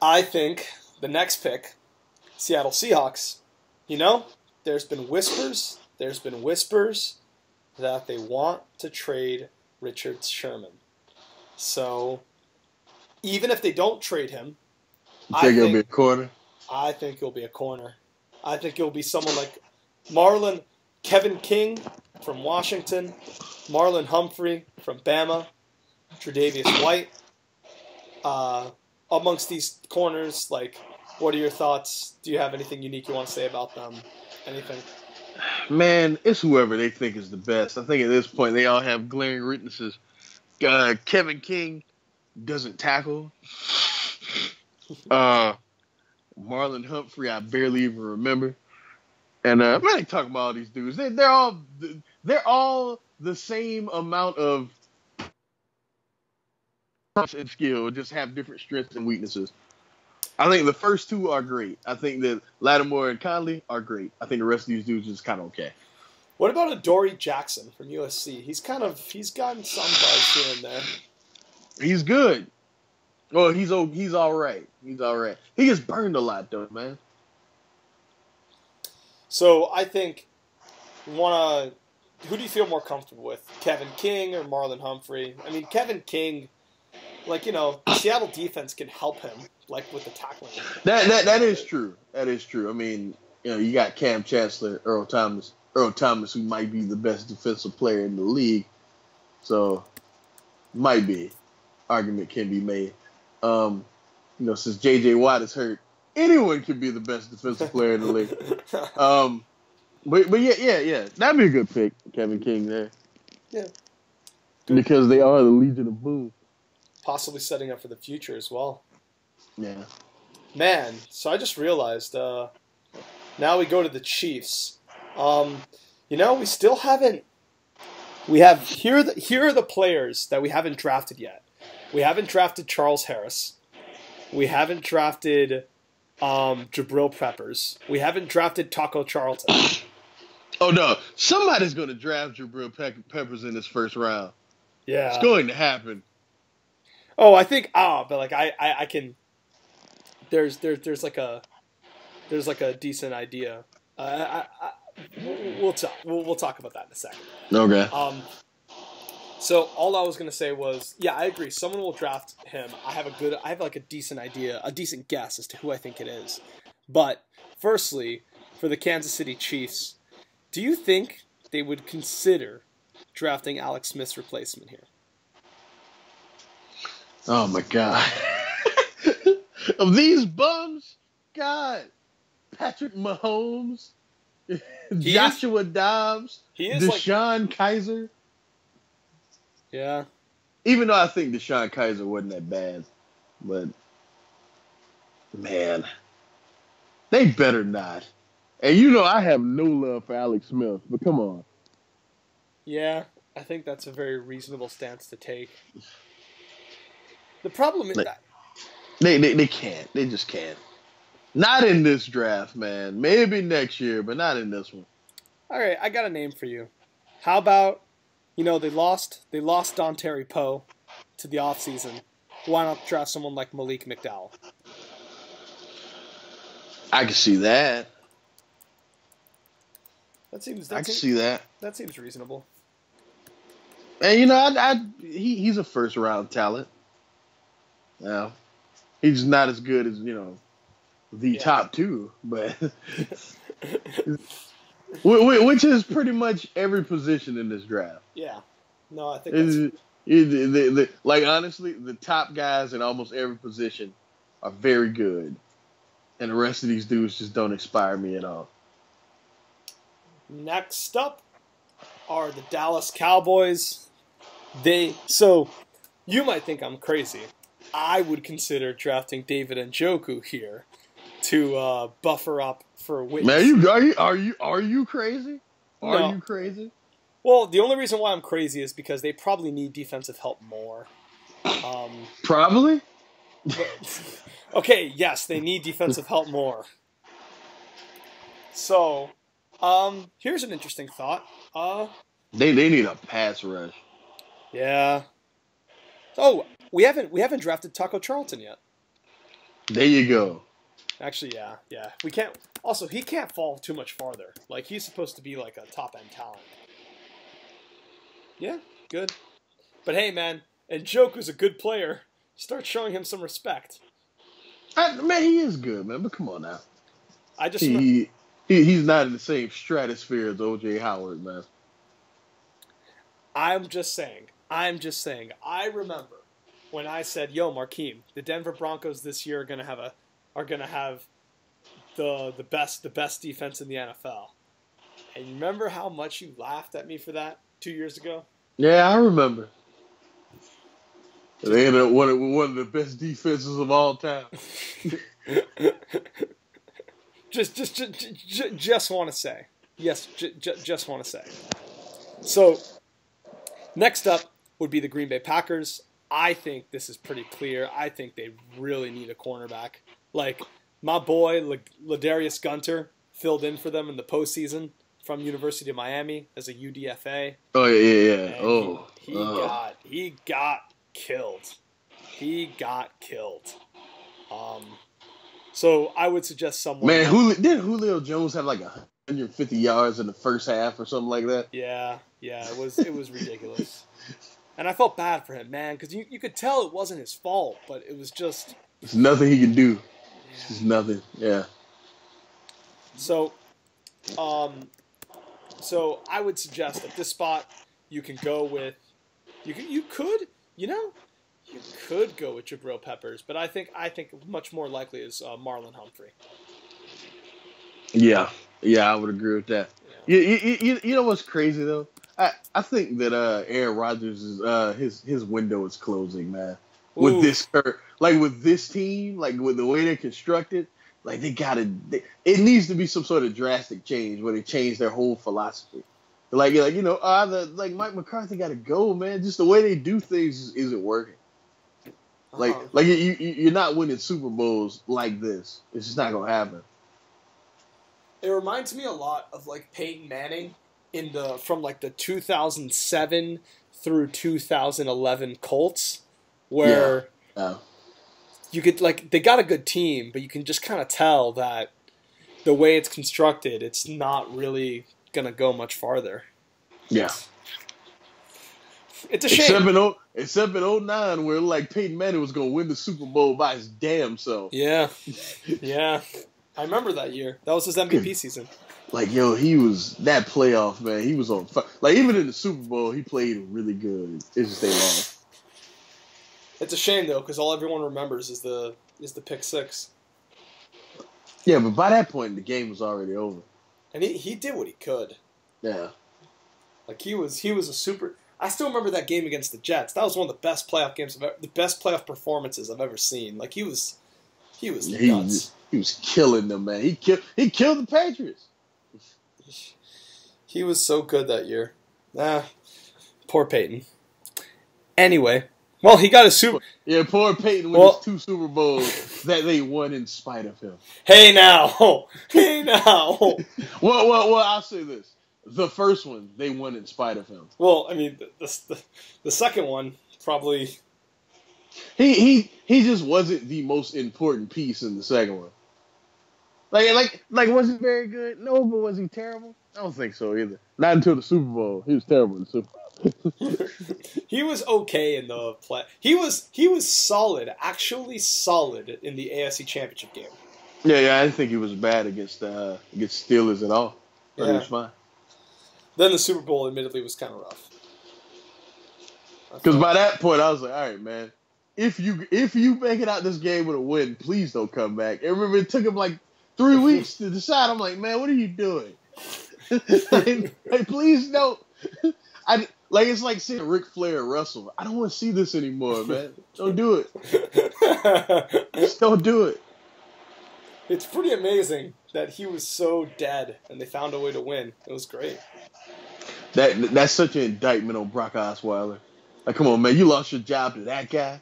I think the next pick, Seattle Seahawks, there's been whispers that they want to trade Richard Sherman. So even if they don't trade him, you think he'll be a corner? I think he'll be a corner. I think he'll be someone like Kevin King from Washington, Marlon Humphrey from Bama, Tre'Davious White. Amongst these corners, like What are your thoughts? Do you have anything unique you want to say about them? Anything? Man, it's whoever they think is the best. I think at this point they all have glaring weaknesses. Kevin King doesn't tackle. Uh, Marlon Humphrey, I barely even remember. And I'm not talking about all these dudes. They're all the same amount of and skill, just have different strengths and weaknesses. I think the first two are great. I think that Lattimore and Conley are great. I think the rest of these dudes are just kind of okay. What about Adoree Jackson from USC? He's gotten some buzz here and there. He's good. Well, he's all right. He's all right. He gets burned a lot though, man. So I think who do you feel more comfortable with, Kevin King or Marlon Humphrey? I mean, Kevin King, the Seattle defense can help him, with the tackling. That is true. That is true. I mean, you got Cam Chancellor, Earl Thomas, who might be the best defensive player in the league. So, might be. Argument can be made. Since J.J. Watt is hurt, anyone can be the best defensive player in the league. But yeah. That'd be a good pick, Kevin King there. Yeah. Good. Because they are the Legion of Boom. Possibly setting up for the future as well. Yeah. Man, so I just realized, now we go to the Chiefs. We still haven't. Here are the players that we haven't drafted yet. We haven't drafted Charles Harris. We haven't drafted Jabril Peppers. We haven't drafted Taco Charlton. Oh no! Somebody's going to draft Jabril Peppers in this first round. Yeah, it's going to happen. Oh, I think. But I can. There's a decent idea. We'll talk about that in a second. Okay. So all I was gonna say was, yeah, I agree. Someone will draft him. I have a decent idea, a decent guess as to who I think it is. But firstly, for the Kansas City Chiefs, do you think they would consider drafting Alex Smith's replacement here? Oh my God. Of these bums, God, Patrick Mahomes, Joshua Dobbs, Deshaun Kaiser. Yeah. Even though I think Deshaun Kaiser wasn't that bad, but man, they better not. And I have no love for Alex Smith, but come on. Yeah, I think that's a very reasonable stance to take. The problem is that they can't. They just can't. Not in this draft, man. Maybe next year, but not in this one. All right, I got a name for you. How about, they lost Dontari Poe to the offseason. Why not draft someone like Malik McDowell? I can see that. I can see that. That seems reasonable. And he's a first round talent. Yeah, he's not as good as the top two, but which is pretty much every position in this draft. Yeah, no, I think honestly, the top guys in almost every position are very good, and the rest of these dudes just don't inspire me at all. Next up are the Dallas Cowboys. So you might think I'm crazy. I would consider drafting David Njoku here to buffer up for Witness. Man, are you crazy? No. You crazy? Well, the only reason why I'm crazy is because they probably need defensive help more. Probably? Okay, yes, they need defensive help more. So, here's an interesting thought. They need a pass rush. Yeah. Oh, we haven't drafted Taco Charlton yet. There you go. Actually, yeah. We can't. Also, he can't fall too much farther. He's supposed to be a top end talent. Yeah, good. But hey, man, Njoku's a good player. Start showing him some respect. Man, he is good, man. But come on now. He's not in the same stratosphere as O.J. Howard, man. I'm just saying. I remember when I said, "Yo, Markeem, the Denver Broncos this year are going to have a are going to have the best defense in the NFL. And you remember how much you laughed at me for that 2 years ago? Yeah, I remember. They ended up one of the best defenses of all time. just want to say. Yes, just want to say. So, next up would be the Green Bay Packers. I think this is pretty clear. I think they really need a cornerback. Like, my boy, Ladarius Gunter, filled in for them in the postseason from University of Miami as a UDFA. Oh, yeah. And he got killed. He got killed. So I would suggest someone. Man, didn't Julio Jones have like 150 yards in the first half or something like that? Yeah, it was ridiculous. And I felt bad for him, man, because you could tell it wasn't his fault, but it was just. There's nothing he can do. Yeah. There's nothing. Yeah. So I would suggest at this spot you can go with you could go with Jabril Peppers, but I think much more likely is Marlon Humphrey. Yeah, I would agree with that. Yeah. You know what's crazy though? I think that Aaron Rodgers is his window is closing, man. With Ooh. with this team, like with the way they're constructed, like it needs to be some sort of drastic change where they change their whole philosophy. Either Mike McCarthy got to go, man. Just the way they do things isn't working. You're not winning Super Bowls like this. It's just not gonna happen. It reminds me a lot of like Peyton Manning from the 2007 through 2011 Colts, where you could they got a good team, but you can just kind of tell that the way it's constructed, it's not really gonna go much farther. Yeah. It's a shame. Except in 2009, where Peyton Manning was gonna win the Super Bowl by his damn self. Yeah. I remember that year. That was his MVP season. He was that playoff, man. He was on fire. Even in the Super Bowl, he played really good. It just ain't long. It's a shame though, because all everyone remembers is the pick six. Yeah, but by that point, the game was already over. And he did what he could. Yeah. He was a super. I still remember that game against the Jets. That was one of the best playoff games the best playoff performances I've ever seen. He was nuts. He was killing them, man. He killed the Patriots. He was so good that year. Poor Peyton. Anyway, well, he got a Super. Yeah, poor Peyton with his 2 Super Bowls that they won in spite of him. Hey now. Well, I'll say this. The first one, they won in spite of him. Well, I mean, the second one, probably... He just wasn't the most important piece in the second one. Was he very good? No, but was he terrible? I don't think so either. Not until the Super Bowl. He was terrible in the Super Bowl. He was okay in the play. He was solid, actually solid in the AFC Championship game. Yeah, I didn't think he was bad against Steelers at all. But he was fine. Then the Super Bowl, admittedly, was kind of rough. Because by that point, I was like, all right, man, if you make it out this game with a win, please don't come back. And remember, it took him 3 weeks to decide. I'm like, man, what are you doing? Please don't. It's like seeing Ric Flair wrestle. I don't want to see this anymore, man. Don't do it. Just don't do it. It's pretty amazing that he was so dead and they found a way to win. It was great. That's such an indictment on Brock Osweiler. Come on, man, you lost your job to that guy.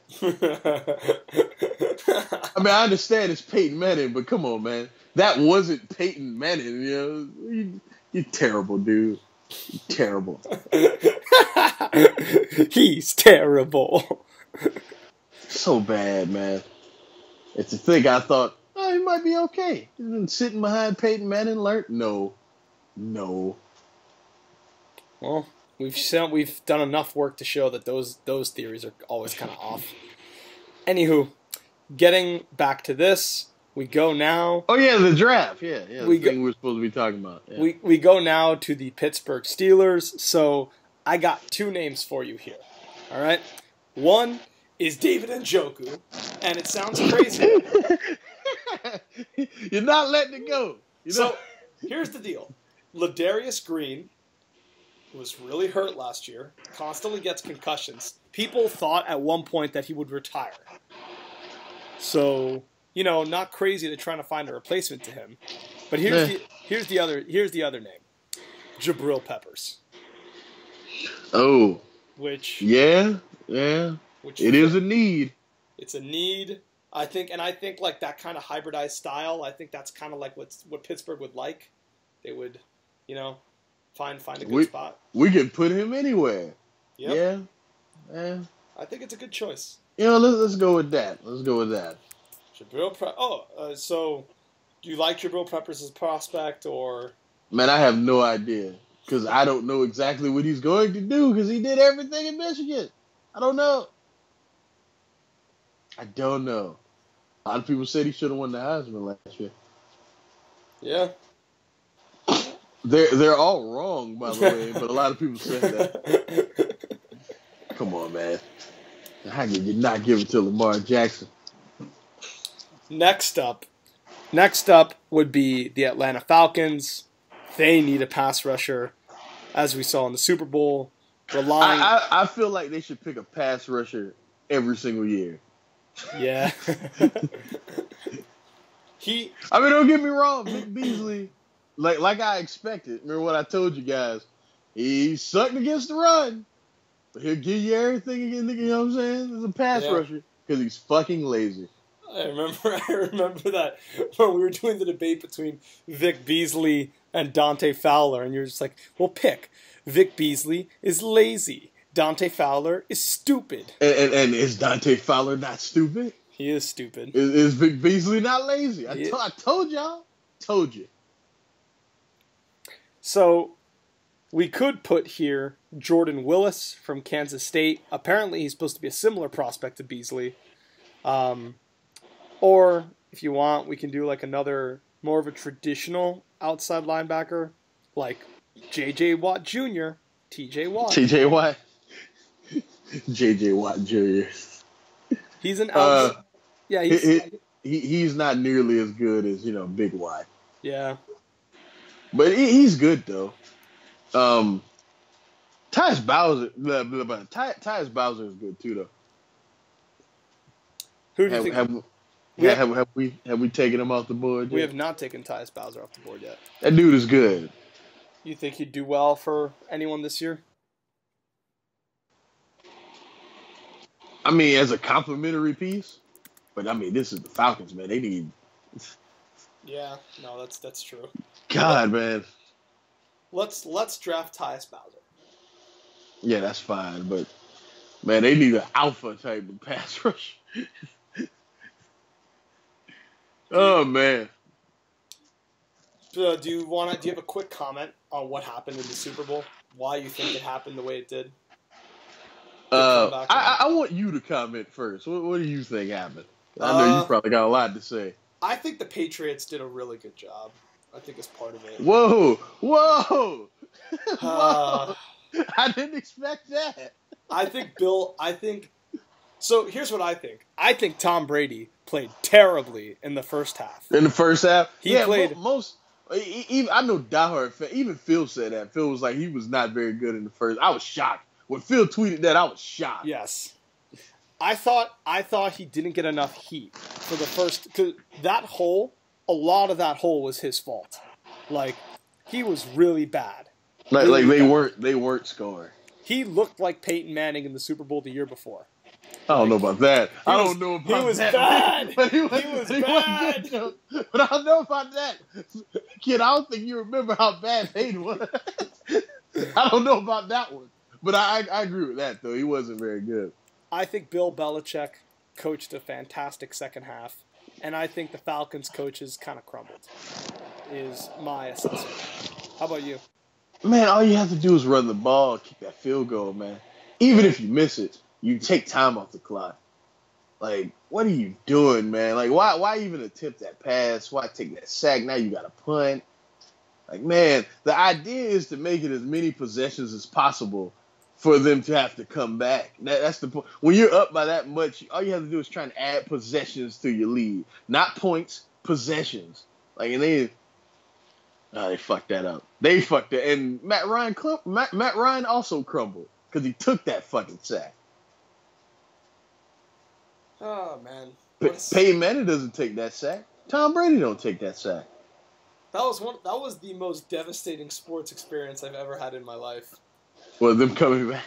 I mean, I understand it's Peyton Manning, but come on, man, that wasn't Peyton Manning. You're terrible, dude. You're terrible. He's terrible. So bad, man. It's a thing. I thought, he might be okay. He's been sitting behind Peyton Manning. No. Well, we've done enough work to show that those theories are always kind of off. Anywho, getting back to this, we go now. Oh yeah, the draft. Yeah. The thing we're supposed to be talking about. Yeah. We go now to the Pittsburgh Steelers. So I got 2 names for you here. All right, one is David Njoku, and it sounds crazy. You're not letting it go. So here's the deal. Ladarius Green was really hurt last year, constantly gets concussions. People thought at one point that he would retire. So, not crazy to trying to find a replacement to him. But here's the other name. Jabril Peppers. Oh. Which it is a need. It's a need. I think like that kind of hybridized style, I think that's kind of like what Pittsburgh would like. They would, find a good spot. We could put him anywhere. Yep. Yeah. I think it's a good choice. Let's go with that. Jabril so do you like Jabril Peppers as a prospect or? Man, I have no idea because I don't know exactly what he's going to do because he did everything in Michigan. I don't know. A lot of people said he should have won the Heisman last year. Yeah. They're all wrong, by the way, but a lot of people said that. Come on, man. How can you not give it to Lamar Jackson? Next up would be the Atlanta Falcons. They need a pass rusher, as we saw in the Super Bowl. I feel like they should pick a pass rusher every single year. Yeah. Don't get me wrong, Vic Beasley, like I expected. Remember what I told you guys? He sucked against the run, but he'll give you everything again. You know what I'm saying? As a pass rusher because he's fucking lazy. I remember that when we were doing the debate between Vic Beasley and Dante Fowler, and you're just like, well, pick. Vic Beasley is lazy. Dante Fowler is stupid. And is Dante Fowler not stupid? He is stupid. Is Vic Beasley not lazy? I told y'all. Told you. So we could put here Jordan Willis from Kansas State. Apparently he's supposed to be a similar prospect to Beasley. Or if you want, we can do like another more of a traditional outside linebacker like J.J. Watt Jr., T.J. Watt. T.J. Watt. J.J. Watt Jr. He's an he's not nearly as good as, Big Watt. Yeah. But he's good, though. Tyus Bowser is good, too, though. Who do you think? Have we taken him off the board yet? We have not taken Tyus Bowser off the board yet. That dude is good. You think he'd do well for anyone this year? As a complimentary piece. But, this is the Falcons, man. They need... Yeah, no, that's true. God, man. Let's draft Tyus Bowser. Yeah, that's fine. But, man, they need an alpha type of pass rush. Oh, man. Do you have a quick comment on what happened in the Super Bowl? Why you think it happened the way it did? I want you to comment first. What do you think happened? I know you probably got a lot to say. I think the Patriots did a really good job. I think it's part of it. Whoa! Whoa! I didn't expect that. So here's what I think. I think Tom Brady played terribly in the first half. In the first half? He played... Even I know diehard fan, even Phil said that. Phil was like, he was not very good in the first. I was shocked. When Phil tweeted that, I was shocked. Yes. I thought he didn't get enough heat for the first... Cause a lot of that hole was his fault. Like, he was really bad. Like they weren't scoring. He looked like Peyton Manning in the Super Bowl the year before. I don't know about that. He was bad. But he was bad. But I don't know about that. Kid, I don't think you remember how bad Peyton was. I don't know about that one. But I agree with that, though. He wasn't very good. I think Bill Belichick coached a fantastic second half. And I think the Falcons coaches kind of crumbled, is my assessment. How about you? Man, all you have to do is run the ball, kick that field goal, man. Even if you miss it, you take time off the clock. Like, what are you doing, man? Like, why even attempt that pass? Why take that sack? Now you got to punt. Like, man, the idea is to make it as many possessions as possible for them to have to come back. That's the point. When you're up by that much, all you have to do is try and add possessions to your lead. Not points, possessions. Like, and they fucked that up. They fucked it. And Matt Ryan also crumbled because he took that fucking sack. Oh man. Peyton Manning doesn't take that sack. Tom Brady don't take that sack. That was the most devastating sports experience I've ever had in my life. Well, them coming back.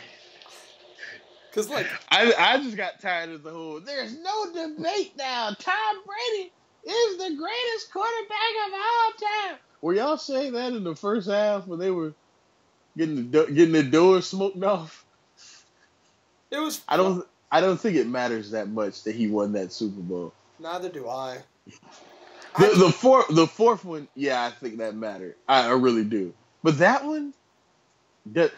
Cause like I just got tired of the whole. There's no debate now. Tom Brady is the greatest quarterback of all time. Were y'all saying that in the first half when they were getting the doors smoked off? It was. I don't think it matters that much that he won that Super Bowl. Neither do I. The fourth one, yeah, I think that mattered. I really do. But that one, it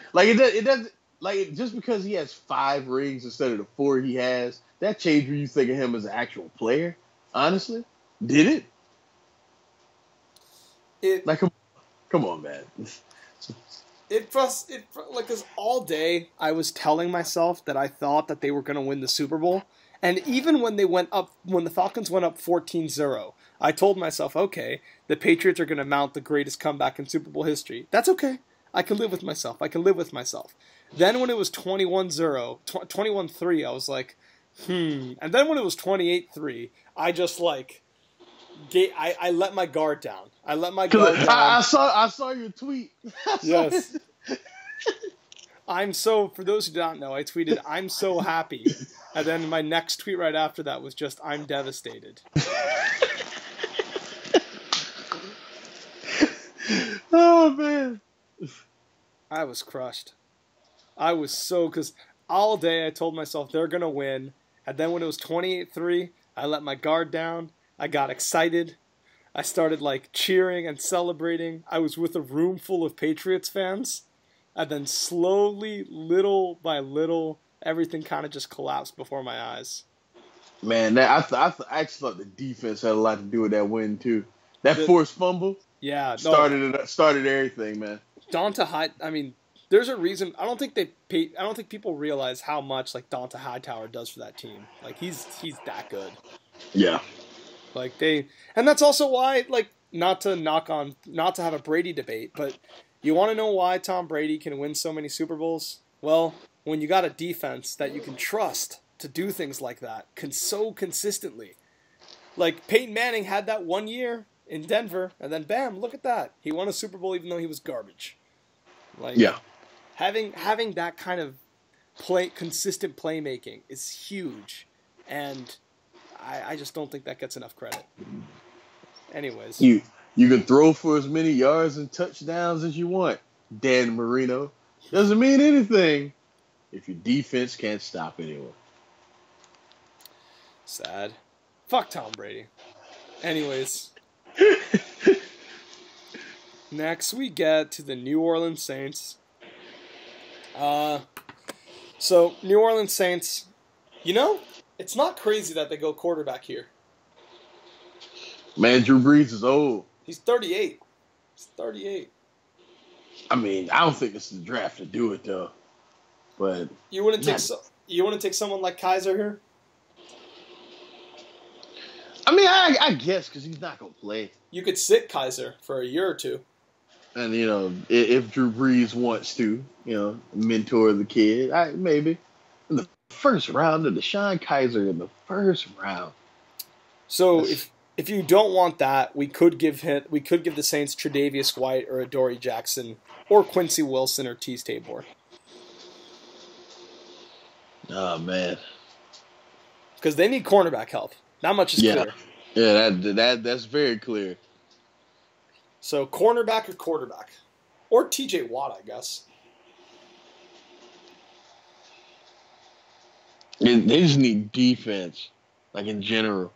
doesn't. Like, just because he has 5 rings instead of the 4 he has, that changed when you think of him as an actual player. Honestly, did it? Like, come on, man. Like, cause all day I was telling myself that I thought that they were going to win the Super Bowl, and even when the Falcons went up 14-0, I told myself, okay, the Patriots are going to mount the greatest comeback in Super Bowl history. That's okay. I can live with myself. Then when it was 21-3, I was like, And then when it was 28-3, I just like, I let my guard down. I saw your tweet. Yes. For those who don't know, I tweeted, I'm so happy. And then my next tweet right after that was just, I'm devastated. Oh, man. I was crushed. Because all day I told myself they're going to win. And then when it was 28-3, I let my guard down. I got excited. I started like cheering and celebrating. I was with a room full of Patriots fans. And then slowly, little by little, everything kind of just collapsed before my eyes. Man, I actually thought the defense had a lot to do with that win too. That forced fumble, started everything, man. There's a reason. I don't think people realize how much like Donta Hightower does for that team. Like he's that good. Yeah. And that's also why, like, not to have a Brady debate, but you want to know why Tom Brady can win so many Super Bowls? Well, when you got a defense that you can trust to do things like that, so consistently. Like Peyton Manning had that 1 year in Denver, and then bam, look at that. He won a Super Bowl even though he was garbage. Like, yeah. Having that kind of consistent playmaking is huge, and I just don't think that gets enough credit. Anyways, you can throw for as many yards and touchdowns as you want, Dan Marino. Doesn't mean anything if your defense can't stop anyone. Sad. Fuck Tom Brady. Anyways, next we get to the New Orleans Saints. So New Orleans Saints, it's not crazy that they go quarterback here. Man, Drew Brees is old. He's 38. I mean, I don't think this is the draft to do it though. But you wouldn't take someone like Kaiser here? I mean, I guess because he's not gonna play. You could sit Kaiser for a year or two. And if Drew Brees wants to, mentor the kid, maybe in the first round of Deshaun Kaiser in the first round. So if you don't want that, we could give the Saints Tre'Davious White or Adoree Jackson or Quincy Wilson or Tease Tabor. Oh man, because they need cornerback help. Not much is clear. Yeah, that's very clear. So cornerback or quarterback, or T.J. Watt, I guess. They just need defense, like in general.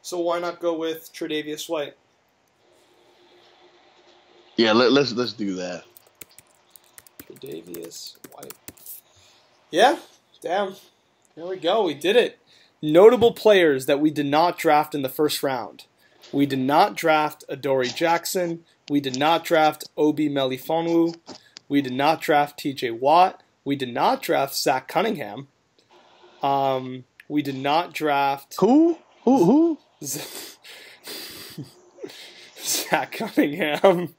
So why not go with Tre'Davious White? Yeah, let's do that. Tre'Davious White. Yeah, damn. There we go. We did it. Notable players that we did not draft in the first round. We did not draft Adoree Jackson. We did not draft Obi Melifonwu. We did not draft T.J. Watt. We did not draft Zach Cunningham. We did not draft... Who? Zach Cunningham.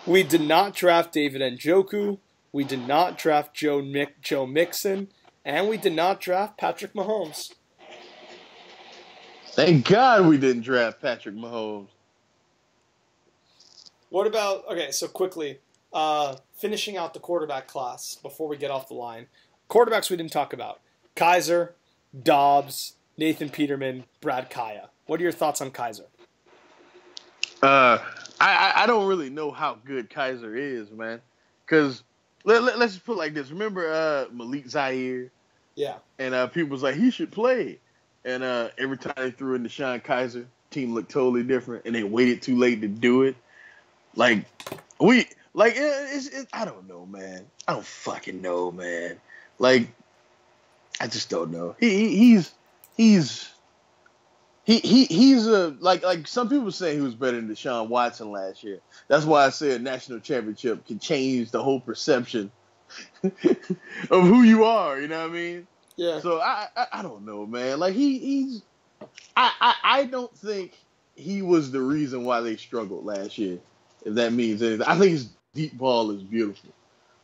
We did not draft David Njoku. We did not draft Joe Mixon. And we did not draft Patrick Mahomes. Thank God we didn't draft Patrick Mahomes. What about, okay, so quickly, finishing out the quarterback class before we get off the line. Quarterbacks we didn't talk about. Kaiser, Dobbs, Nathan Peterman, Brad Kaya. What are your thoughts on Kaiser? I don't really know how good Kaiser is, man. Because let's just put it like this. Remember Malik Zaire? Yeah. And people was like, he should play. And every time they threw in Deshaun Kaiser, team looked totally different, and they waited too late to do it. I don't know, man. I don't fucking know, man. I just don't know. He's like some people say he was better than Deshaun Watson last year. That's why I say a national championship can change the whole perception of who you are. You know what I mean? Yeah. So I don't know, man. Like I don't think he was the reason why they struggled last year. If that means anything, I think his deep ball is beautiful.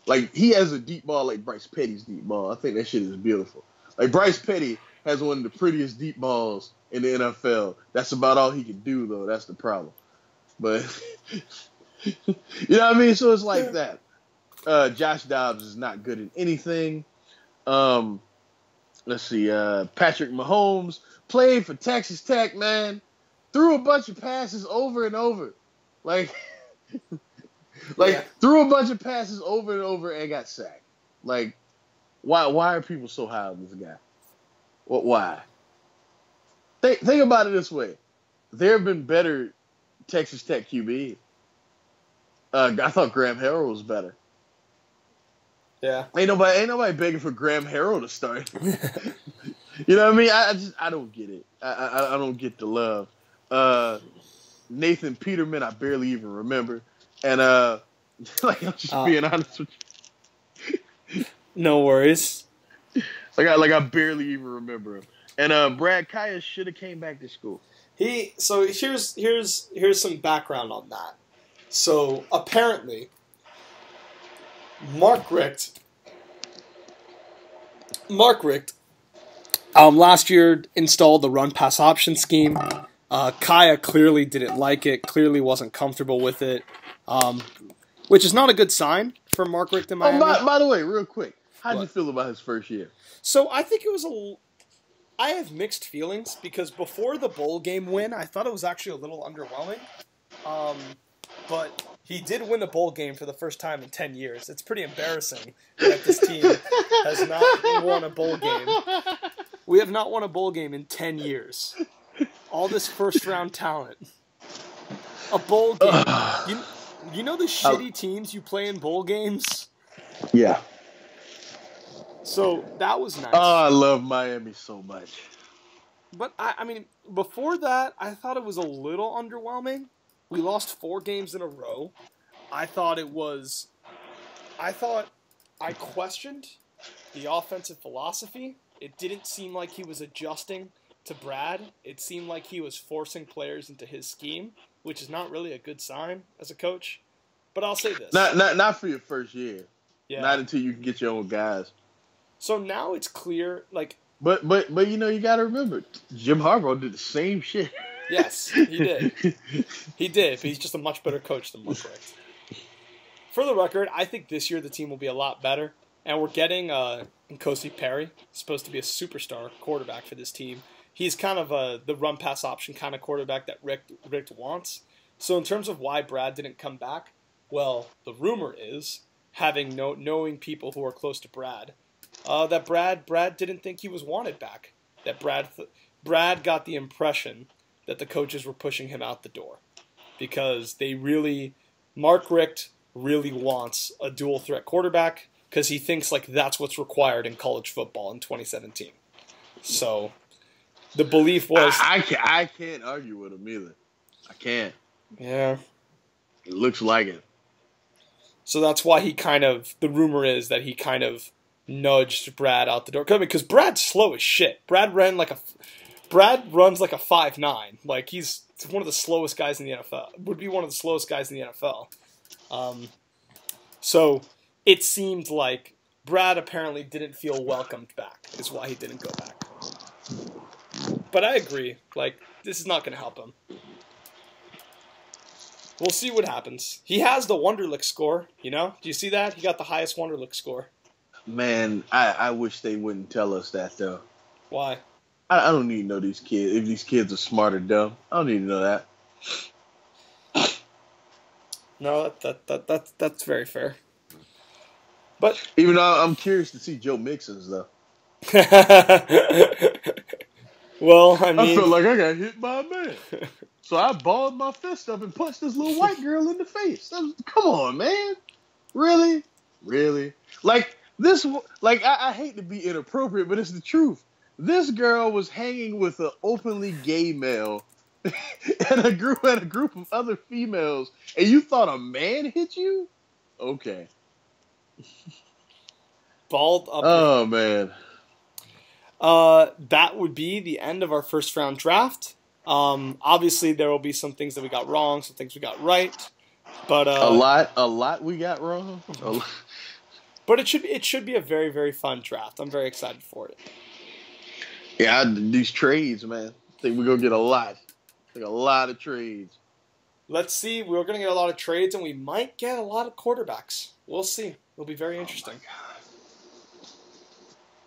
Like he has a deep ball like Bryce Petty's deep ball. I think that shit is beautiful. Like Bryce Petty has one of the prettiest deep balls in the NFL. That's about all he can do, though. That's the problem. But you know what I mean? So it's like that. Josh Dobbs is not good at anything. Let's see. Patrick Mahomes played for Texas Tech, man. Threw a bunch of passes over and over. Threw a bunch of passes over and over and got sacked. Like, why are people so high on this guy? Why? Think about it this way. There have been better Texas Tech QB. I thought Graham Harrell was better. Yeah. Ain't nobody begging for Graham Harrell to start. You know what I mean? I don't get it. I don't get the love. Nathan Peterman, I barely even remember. And I'm just being honest with you. No worries. I barely even remember him. And Brad Kaya should have came back to school. So here's some background on that. So apparently, Mark Richt, last year installed the run pass option scheme. Kaya clearly didn't like it, clearly wasn't comfortable with it, which is not a good sign for Mark Richt in Miami. By the way, real quick, how'd you feel about his first year? So I think it was I have mixed feelings because before the bowl game win, I thought it was actually a little underwhelming. But he did win a bowl game for the first time in 10 years. It's pretty embarrassing that this team has not won a bowl game. We have not won a bowl game in 10 years. All this first-round talent. A bowl game. You know the shitty teams you play in bowl games? Yeah. So that was nice. Oh, I love Miami so much. But, I mean, before that, I thought it was a little underwhelming. We lost 4 games in a row. I questioned the offensive philosophy. It didn't seem like he was adjusting to Brad. It seemed like he was forcing players into his scheme, which is not really a good sign as a coach. But I'll say this. Not for your first year. Yeah. Not until you can get your own guys. So now it's clear, like... But you know, you got to remember, Jim Harbaugh did the same shit. Yes, he did. He did, but he's just a much better coach than Mark Richt. For the record, I think this year the team will be a lot better. And we're getting N'Kosi Perry, supposed to be a superstar quarterback for this team. He's kind of the run-pass option kind of quarterback that Richt wants. So in terms of why Brad didn't come back, well, the rumor is, knowing people who are close to Brad, that Brad didn't think he was wanted back. That Brad got the impression that the coaches were pushing him out the door because Mark Richt really wants a dual threat quarterback because he thinks like that's what's required in college football in 2017. So the belief was I can't argue with him either. I can't. Yeah. It looks like it. So that's why the rumor is that he kind of nudged Brad out the door. Because Brad's slow as shit. Brad Brad runs like a 5'9". Like he's one of the slowest guys in the NFL. Would be one of the slowest guys in the NFL. So it seemed like Brad apparently didn't feel welcomed back. Is why he didn't go back. But I agree. Like this is not going to help him. We'll see what happens. He has the Wonderlic score, you know? Do you see that? He got the highest Wonderlic score. Man, I wish they wouldn't tell us that, though. Why? I don't need to know these kids, if these kids are smart or dumb. I don't need to know that. No, that's very fair. But even though I'm curious to see Joe Mixon's, though. Well, I mean... I feel like I got hit by a man. So I balled my fist up and punched this little white girl in the face. Come on, man. Really? Really? Like, this... Like, I hate to be inappropriate, but it's the truth. This girl was hanging with an openly gay male and a group of other females, and you thought a man hit you? Okay. Balled up. Oh, man. That would be the end of our first round draft. Obviously, there will be some things that we got wrong, some things we got right, but a lot we got wrong. But it should be a very, very fun draft. I'm very excited for it. Yeah, these trades, man. I think we're gonna get a lot, like a lot of trades. Let's see. We're gonna get a lot of trades, and we might get a lot of quarterbacks. We'll see. It'll be very interesting.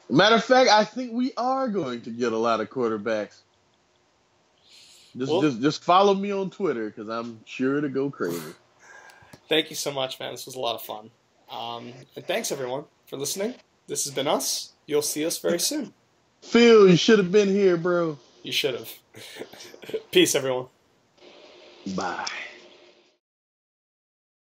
Matter of fact, I think we are going to get a lot of quarterbacks. Just follow me on Twitter because I'm sure to go crazy. Thank you so much, man. This was a lot of fun. And thanks, everyone, for listening. This has been us. You'll see us very soon. Phil, you should have been here, bro. You should have. Peace, everyone. Bye.